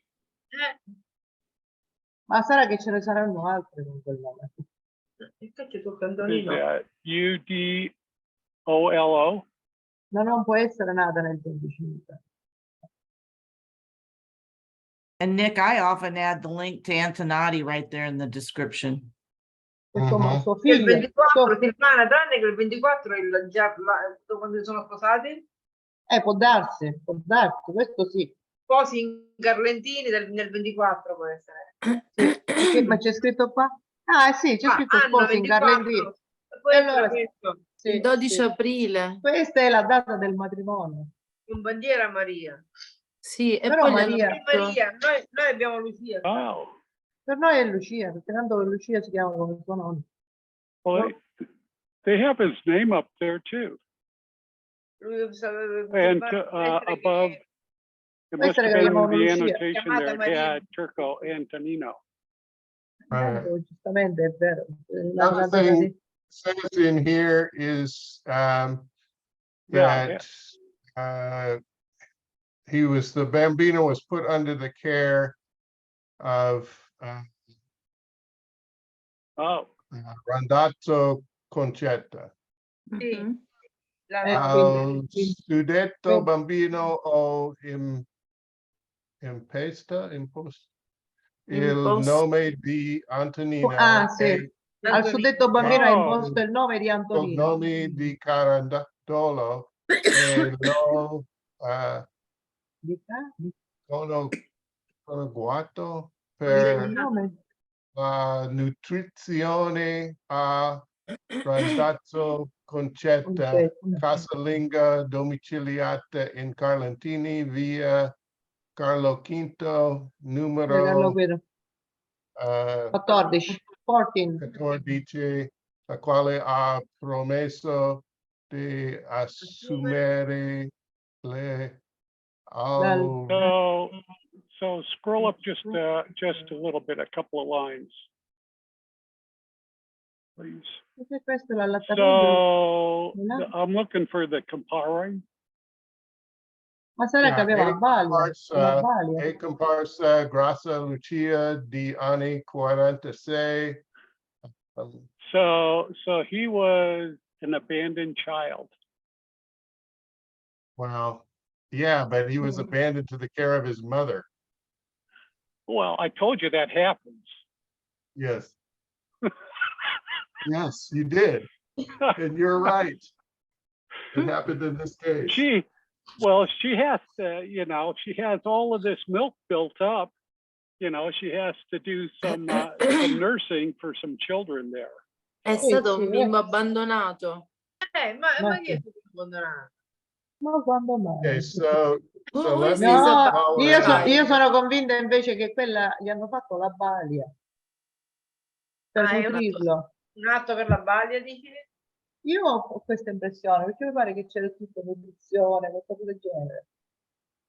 Ma sarà che ce ne saranno altre con quel nome. Il caccio Turco What is Antonino. that? UDOLO? No, non può essere nata nel 25. And Nick, I often add the link to Antonati right there in the description. Come suo Il figlio. 24, Silvana, tranne che il 24 è quando si sono sposati. Può darsi, questo sì. Sposi in Carlentini nel 24 può essere. Ma c'è scritto qua? Ah sì, c'è scritto anno sposi in 24. Carlentini. Può essere Allora, questo. sì, Il 12 sì. aprile. Questa è la data del matrimonio. Con bandiera Maria. Sì, e Però poi Maria- Maria, noi abbiamo Lucia. Oh. Per noi è Lucia, perché tanto Lucia si chiama come suo nome. Well, they have his name up there too. And potrebbe essere above, che it Può must essere have che been chiamavano the Lucia. annotation Chiamata there, it Maria. had Turco Antonino. Giustamente è vero. Another thing says in here is Yeah, that the bambino was put under the care of oh, Randazzo Concetta. Sì, Mhm. Al sudetto bambino o imposta il nome di Antonino Ah, sì. e Al suddetto bambino ha Oh. imposto il nome di Antonino. nome di Carandolo e lo Di guato il per nome? la nutrizione a Randazzo Concetta, casalinga domiciliata in Carlintini via Carlo V, Carlo numero Guido. 14. 14, la quale ha promesso di assumere le So scroll up just a little bit, a couple of lines, please. Perché questo è l'allattamento? So I'm looking for the comparing. Ma sarà che aveva la balia? La balia. E comparsa Grassa Lucia di anni 46. So he was an abandoned child. Wow. Yeah, but he was abandoned to the care of his mother. Well, I told you that happens. Yes. Yes, you did. And you're right. It happened in this case. She has to, she has all of this milk built up. She has to do some nursing for some children there. È stato un bimbo abbandonato. ma chi è stato abbandonato? Ma quando mai? Okay, so Who let is me this No, about? io sono convinta invece che quella gli hanno fatto la balia per È nutrirlo. un atto per la balia, dici? Io ho questa impressione perché mi pare che c'era tutta nutrizione, qualcosa del genere.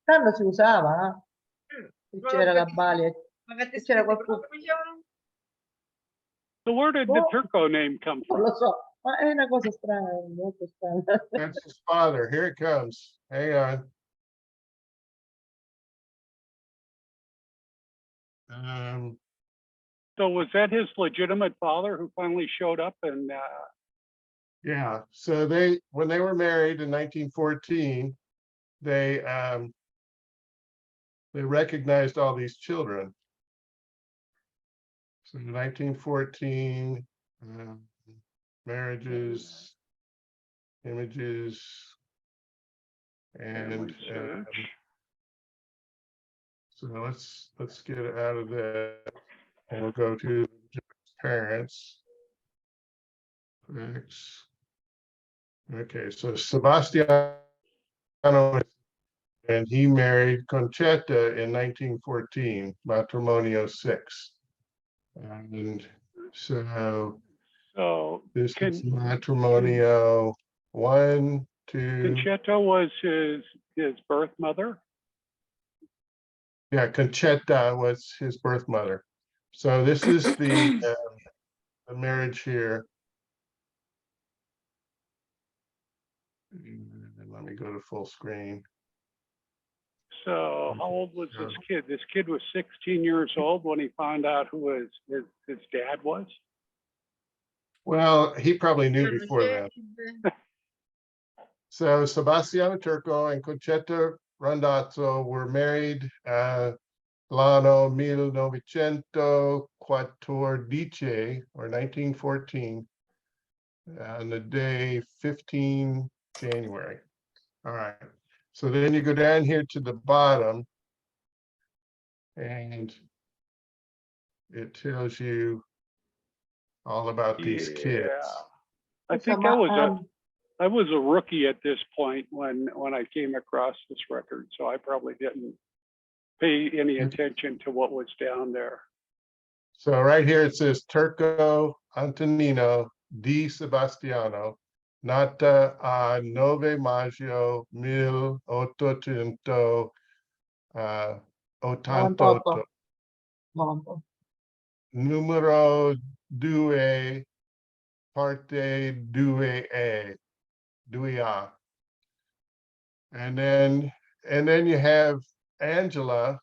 Quando si usava, che c'era la balia, che c'era qualcuno. So where did the Turco name come Non from? lo so, ma è una cosa strana, molto strana. That's his father. Here it comes. Hang on. So was that his legitimate father who finally showed up and Yeah. So when they were married in 1914, they recognized all these children. So 1914, marriages, images, and so let's get it out of that. And we'll go to parents. Next. Okay, so Sebastiano, and he married Concetta in 1914, matrimonio 6. And so this is matrimonio 1, 2. Concetta was his birth mother? Yeah, Concetta was his birth mother. So this is the marriage here. And let me go to full screen. So how old was this kid? This kid was 16 years old when he found out who his dad was? Well, he probably knew before then. So Sebastiano Turco and Concetta Randazzo were married l'anno 1914 or 1914 on the day 15 January. All right. So then you go down here to the bottom and it tells you all about these kids. I think I was a rookie at this point when I came across this record, so I probably didn't pay any attention to what was down there. So right here it says Turco Antonino di Sebastiano, nata a 9 maggio 1888. 98. 98. Numero 2, parte 2A, 2A. And then you have Angela,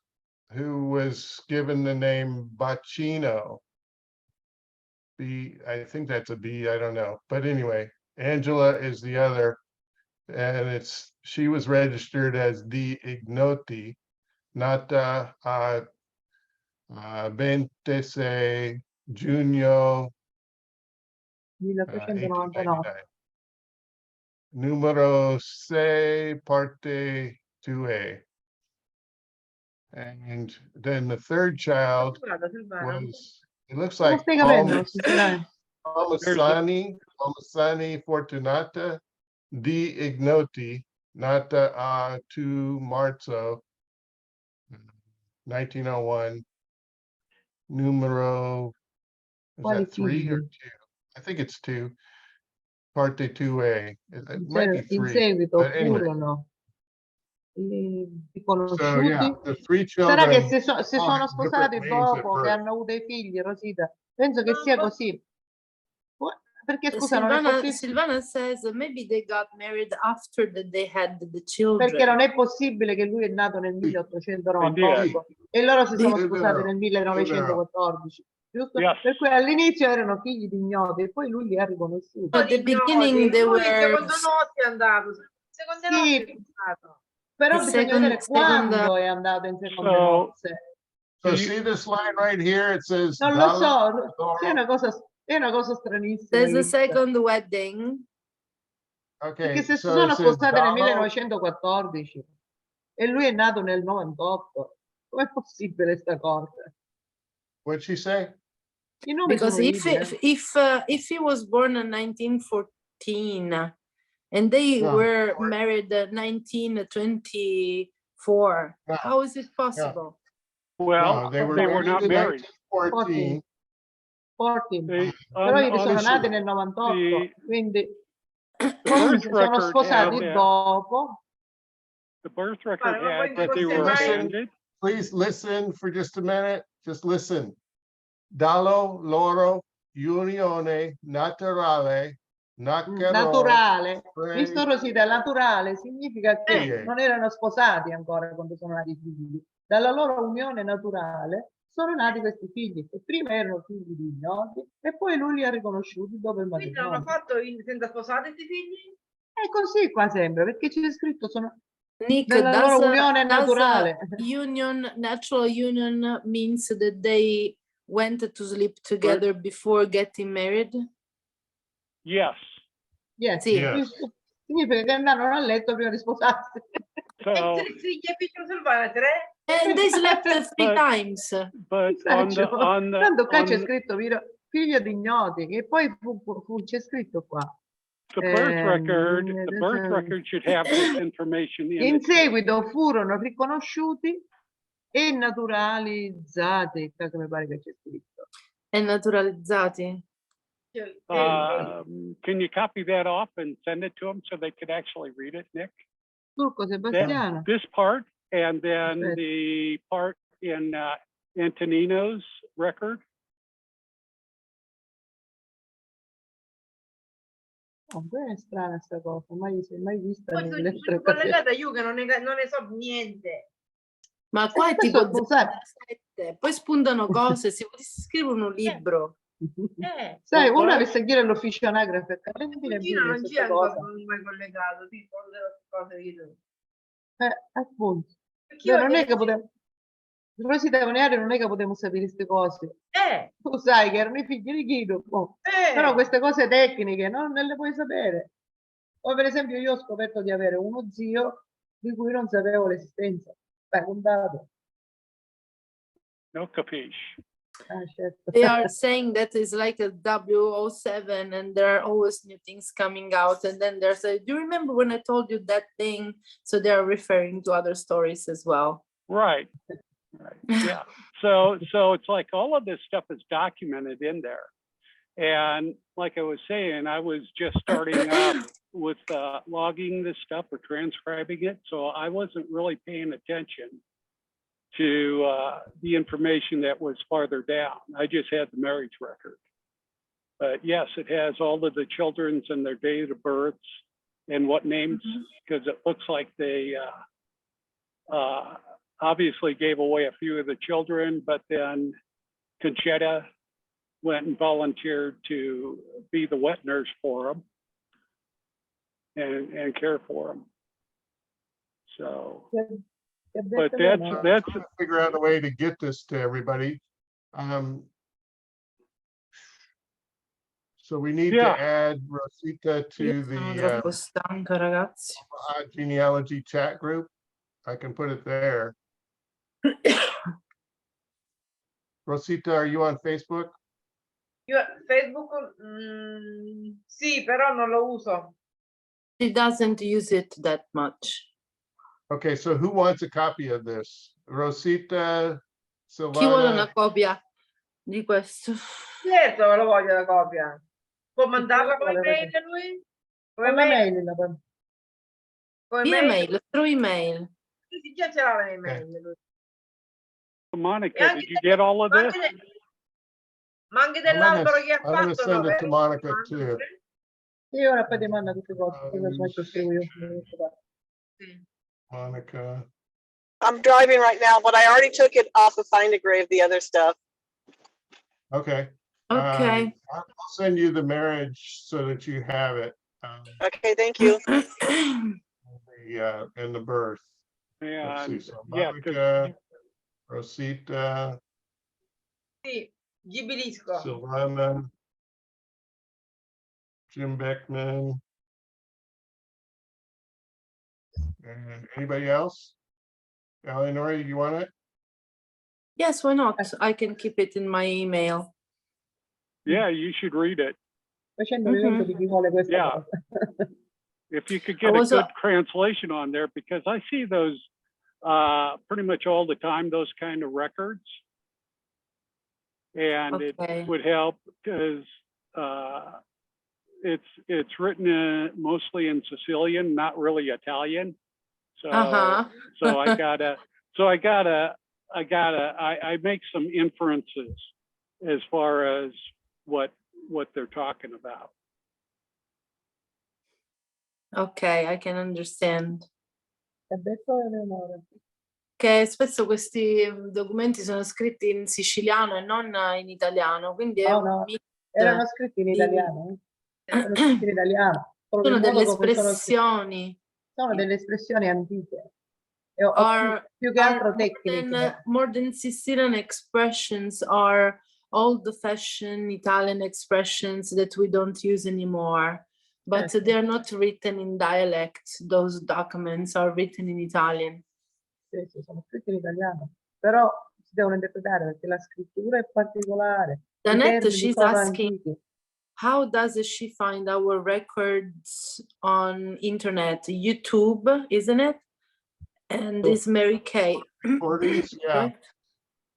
who was given the name Bacino. I think that's a B, I don't know. But anyway, Angela is the other, and she was registered as D. Ignoti, not 26 Giugno 1899. 1899. Numero 6, parte 2A. And then the third child was, it looks Come like stai capendo, sinceramente? Palmisani Fortunata di Ignoti, nata a 2 Marzo 1901. Numero, is Quali that 3 or figli? 2? I think it's 2. Parte 2A. It might be In 3. seguito But anyway, furono so yeah, riconosciuti. the 3 Sarà che children se all sono have different sposati names at dopo che birth. hanno avuto i figli, Rosita. Penso che sia così. Perché scusa, non è possibile. Silvana says maybe they got married after that they had the Perché children. non è possibile che lui è nato nel 1898 e loro si sono Sì, è sposati vero, nel 1914, giusto? Yes. Per cui all'inizio erano figli di ignoti e poi lui li ha riconosciuti. At the beginning they Lui were secondo notte è andato. Secondo notte Sì, è stato. però The bisogna vedere quando è andato in seconde nozze. So see this line right here? It says Non lo Dalla, so, è una cosa stranissima. there's a questa. second wedding. Perché Okay, se si so sono it says spostati nel Dalla, 1914 e lui è nato nel 98, com'è possibile sta cosa? what'd she say? I nomi Because sono if liberi. if he was born in 1914 and they No, were married 1924, No. how is it possible? Well, No, they were not in married. 1914. 14. They, Però on io sono the- nati nel 98, the quindi birth sono record sposati had that. dopo. The birth record Ma had poi that they were listen, abandoned. please listen for just a minute. Just listen. Dallo loro unione naturale nacquero Naturale, tre visto Rosita, naturale significa che figlie. non erano sposati ancora quando sono nati i figli. Dalla loro unione naturale sono nati questi figli, che prima erano figli di ignoti e poi lui li ha riconosciuti dopo il Quindi l'hanno matrimonio. fatto senza sposare questi figli? È così qua sembra, perché c'è scritto sono Nick, della loro unione does naturale. union, natural union means that they went to sleep together before getting married? Yes. Yes. Sì. Yes. Significa che andavano a letto prima di sposarsi. So, E figli e figli Silvana, 3? And they slept 3 But- times. but Tanto qua c'è on scritto figlio di ignoti, che poi c'è scritto qua. the birth record, the birth adesso- record should have this information in In it. seguito furono riconosciuti e naturalizzati, qua mi pare che c'è scritto. E naturalizzati. Can you copy that off and send it to them so they could actually read it, Nick? Turco Sebastiano. This part and then Aspetta. the part in Antonino's record. È strana sta cosa, mai vista Poi nelle sono altre collegata io che non ne so niente. Ma qua è questo, tipo sai, 07, poi spuntano cose, si potesse scrivere un libro. sai, Well, uno avesse a dire all'ufficio anagrafe, Carelintini Cugino non c'è questa ancora cosa. mai collegato, tipo cose di tu. Appunto. Perché io Non è che devo- potevo, Rosita Coniario non è che potevo sapere queste cose. Tu sai che erano i figli di Guido, boh. Però queste cose tecniche non le puoi sapere. O per esempio io ho scoperto di avere uno zio di cui non sapevo l'esistenza. Beh, un dato. No capiche. Certo. They are saying that is like a 007 and there are always new things coming out. And then there's do you remember when I told you that thing? So they are referring to other stories as well. Right. Right. Yeah. So it's like all of this stuff is documented in there. And like I was saying, I was just starting up with logging this stuff or transcribing it. So I wasn't really paying attention to the information that was farther down. I just had the marriage record. But yes, it has all of the children's and their date of births and what names, because it looks like they obviously gave away a few of the children, but then Conchetta went and volunteered to be the wet nurse for them and care for them. So, but that's trying to figure out a way to get this to everybody. So we need to add Rosita to the Troppo stanca, ragazzi. genealogy chat group. I can put it there. Rosita, are you on Facebook? Io Facebook, sì, però non lo uso. She doesn't use it that much. Okay, so who wants a copy of this? Rosita, Chi vuole una Silvana? copia di questo? Certo che lo voglio la copia. Può mandarla come mail a lui? Come Con la mail? mail, Come Via mail? mail, through email. Sì, già ce l'ha l'email lui. Monica, did you get all of this? Ma anche dell'albero che ha I'm gonna fatto, send it to vero? Monica too. Sì, ora poi ti manda tutte le cose, cosa so che scrivo io. Monica. I'm driving right now, but I already took it off of Find a Grave, the other stuff. Okay. Okay. I'll send you the marriage so that you have it. Okay, thank you. And the birth. Yeah, Let's see, so yeah, Monica, Rosita, Sì, Gibilisco. Silvana, Jim Beckman. And anybody else? Eleanor, you want it? Yes, why not? I can keep it in my email. Yeah, you should read it. Facendo l'elenco di chi vuole questa Yeah. cosa. If you could get a good translation on there, because I see those pretty much all the time, those kind of records. And it would help because it's written mostly in Sicilian, not really Italian. So so I make some inferences as far as what they're talking about. Ok, I can understand. È detto Eleonora. Che spesso questi documenti sono scritti in siciliano e non in italiano, quindi è un mix erano scritti in di- italiano. Sono scritti in italiano. Proprio sono il modo delle come sono scritti. espressioni. Sono delle espressioni antiche. E più che Are altro tecniche. more than Sicilian expressions are old-fashioned Italian expressions that we don't use anymore, but they're not written in dialect. Those documents are written in Italian. Sì, sì, sono scritti in italiano. Però si devono interpretare perché la scrittura è particolare. I Danette, termini she's sono asking, antichi. how does she find our records on internet? YouTube, isn't it? And is Mary Kay. Recordings, yeah.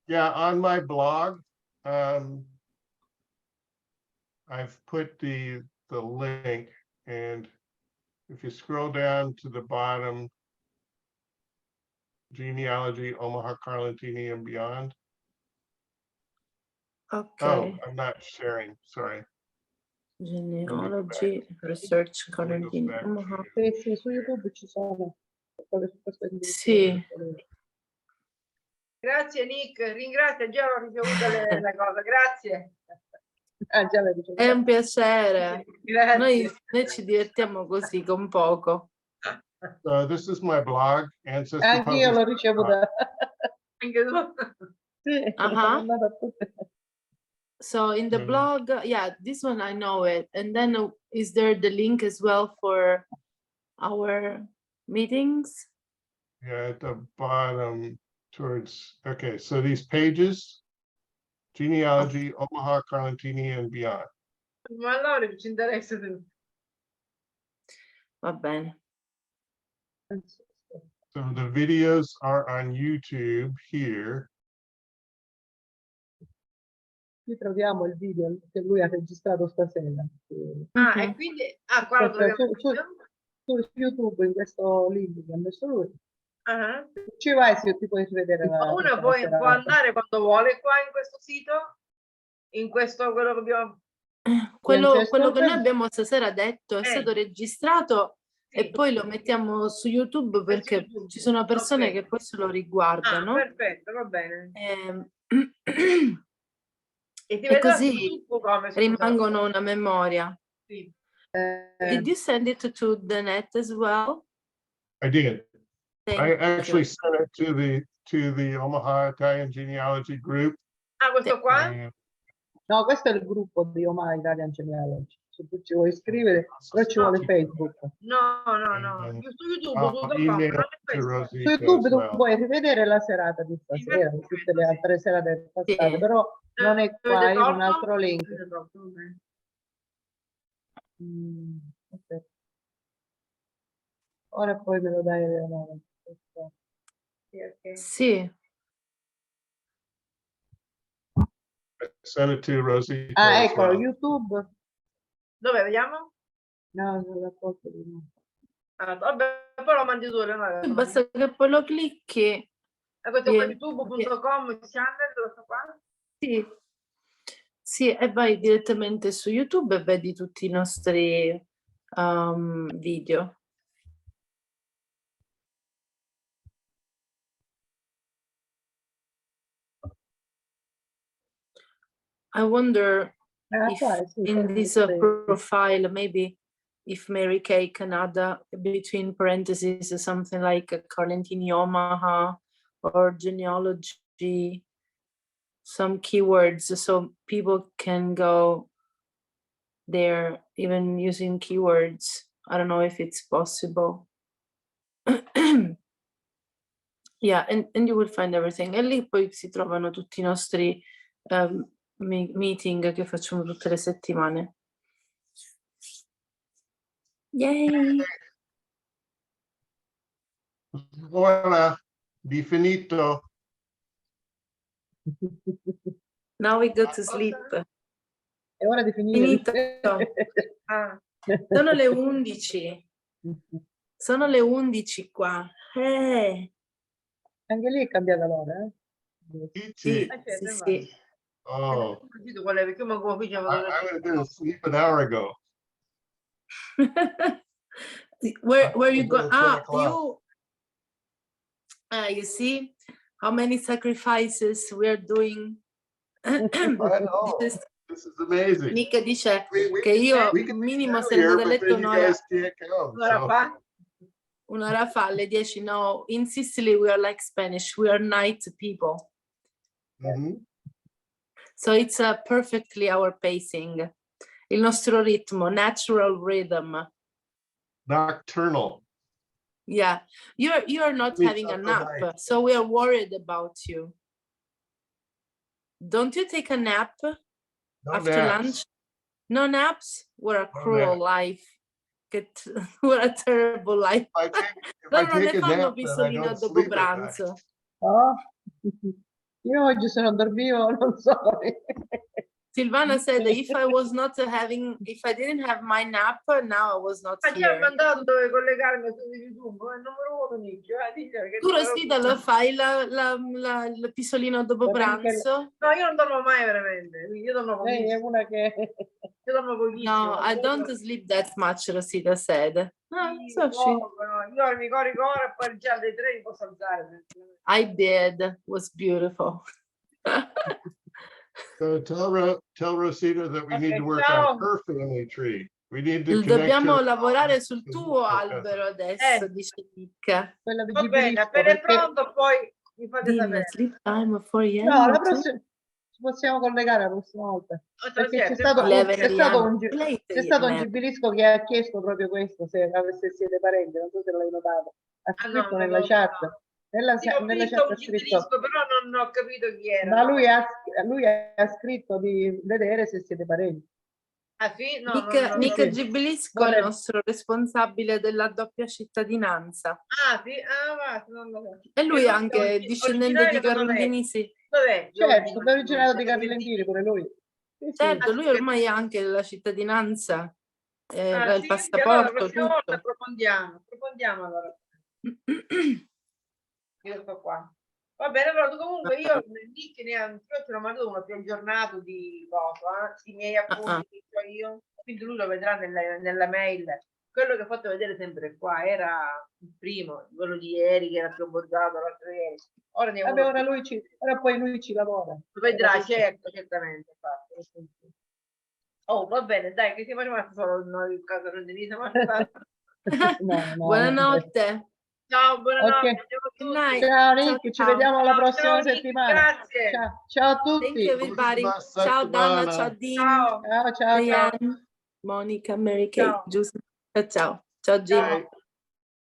Yeah, on my blog, I've put the link, and if you scroll down to the bottom, genealogy, Omaha, Carlintini, and beyond. Okay. Oh, I'm not sharing, sorry. Genealogy, research, Carlintini, Omaha. Sì, su YouTube ci sono. Sì. Grazie Nick, ringrazio, già ho ricevuto le cose, grazie. Già l'hai ricevuto. È un piacere. Grazie. Noi ci divertiamo così con poco. So this is my blog, Anch'io l'ho ricevuta. Anche tu? Sì, Uh-huh. a tutte. So in the blog, yeah, this one I know it. And then is there the link as well for our meetings? Yeah, at the bottom towards, okay, so these pages, genealogy, Omaha, Carlintini, and beyond. Ma allora ci interessa. Va bene. So the videos are on YouTube here. qui troviamo il video che lui ha registrato stasera. Ah, e quindi, qua lo Aspetta, troviamo. su YouTube, in questo link che ha messo lui. Ah. Ci vai se ti puoi vedere Uno tutta la può serata. andare quando vuole qua in questo sito, in questo quello che abbiamo. Quello che Francesco? noi abbiamo stasera detto è stato registrato e Sì. poi lo mettiamo su YouTube perché YouTube. ci sono persone Ok. che poi se lo riguardano. Perfetto, va bene. E ti E vedrà su così YouTube come, scusa? rimangono una memoria. Sì. Did you send it to the net as well? I did. Thank I actually you. sent it to the Omaha Italian Genealogy group. Ah, questo qua? and No, questo è il gruppo di Omaha Italian Genealogy. Se tu ci vuoi iscrivere, però ci vuole Facebook. No. Su YouTube, I'll email it to Su Rosita YouTube as tu well. puoi rivedere la serata di stasera, e tutte le altre serate passate, Sì. però non è qua, Avete è in un tolto? altro link. Avete tolto, ok. Aspetta. Ora poi me lo dai Eleonora. Sì, ok. Sì. I sent it to Rosita Ah, as eccolo, well. YouTube. Dove, vediamo? No, non la posso di no. Vabbè, poi lo mandi tu, Eleonora. Basta che poi lo clicchi. E questo qua viene- youtube.com channel, questo qua? Sì. Sì, e vai direttamente su YouTube e vedi tutti i nostri video. I wonder if in this profile, maybe if Mary Kay can add between parentheses something like a CarelintiniOmaha or genealogy, some keywords so people can go there even using keywords. I don't know if it's possible. Yeah, and you will find everything. E lì poi si trovano tutti i nostri meeting che facciamo tutte le settimane. Yay! Voilà, di finito. Now we go to sleep. È ora di finire. Finito. Sono le 11. Sono le 11 qua. Anche lì è cambiata l'ora, eh? Sì, Certo, sì. Oh, perché mi convincevo I would have been asleep an hour ago. Where you go? 10 o'clock. You see how many sacrifices we are doing. I know. This is amazing. Nick dice We che io we can minimo be salgo here, dal but letto then you un'ora. guys can't come. Un'ora fa alle 10. No, in Sicily we are like Spanish. We are night people. So it's perfectly our pacing. Il nostro ritmo, natural rhythm. Nocturnal. Yeah, you are not Means having a after nap, night. so we are worried about you. Don't you take a nap after naps. lunch? No naps? What a No cruel naps. life. What a terrible life. If No, I non take ne a fanno nap, then I pisolino don't dopo sleep at night. pranzo. Oh. Io oggi se non dormivo, non so. Silvana said if I didn't have my nap, now I was not Ma ti ha here. mandato dove collegarmi su YouTube, il numero 1 Nick, Tu Rosita lo fai il pisolino dopo pranzo? No, io non dormo mai veramente, io dormo Lei è pochissimo. una che... Io dormo pochissimo. No, I don't sleep that much, Rosita said. No, so she... Io mi corri e poi già alle 3 mi posso alzare. I did. It was beautiful. So tell Rosita that we need to work ciao. on her family tree. We need to connect Dobbiamo her. lavorare sul tuo albero adesso, dice Nick. Quella di Va bene, appena è pronto poi mi fate sapere. Sleep time for No, la prossima ci possiamo collegare la prossima volta. Perché c'è stato un gibilisco che ha chiesto proprio questo, se siete parenti, non so se l'hai notato. Ha scritto nella chat. Nella chat ha scritto, però non ho capito chi era. ma lui ha scritto di vedere se siete parenti. Ah sì? No, Nick Gibilisco è il nostro responsabile della doppia cittadinanza. Ah sì? Ah, va, non lo so. E lui è anche discendente di Carolini, sì. Dov'è? Certo, è originario di Carelintini pure lui. Sì, sì. Certo, lui ormai ha anche la cittadinanza, Ah, il sì? Allora, la passaporto, prossima volta tutto. approfondiamo allora. Questo qua. Va bene, allora comunque io Nick ne io ce l'ho mandato uno più aggiornato di cosa, i miei appunti che ho io, quindi lui lo vedrà nella mail. Quello che ho fatto vedere sempre qua era il primo, quello di ieri che era più abbozzato l'altro ieri. Ora ne ho Vabbè, uno ora, più. ora poi lui ci lavora. Lo vedrà, certo, certamente. Infatti. Oh, va bene, dai, che siamo rimasti solo noi in casa non Denise, ma No, no, Buonanotte. ciao, buonanotte, Ok. andiamo Good tutti. night. Ciao Ciao, Nick, ci ciao. vediamo la prossima Ciao, Nick, settimana. grazie. Ciao, ciao a Thank tutti. you, everybody. Buona Ciao Donna, settimana. ciao Dean, Ciao. Ciao, ciao, ciao. Diane, Monica, Mary Kay, Ciao. Giuseppe. Ciao. Ciao Jim. Ciao.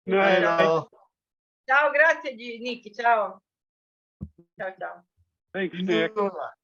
Night. Ciao. Ciao, grazie Nick, ciao. Ciao, ciao. Thanks, Nick. Allora.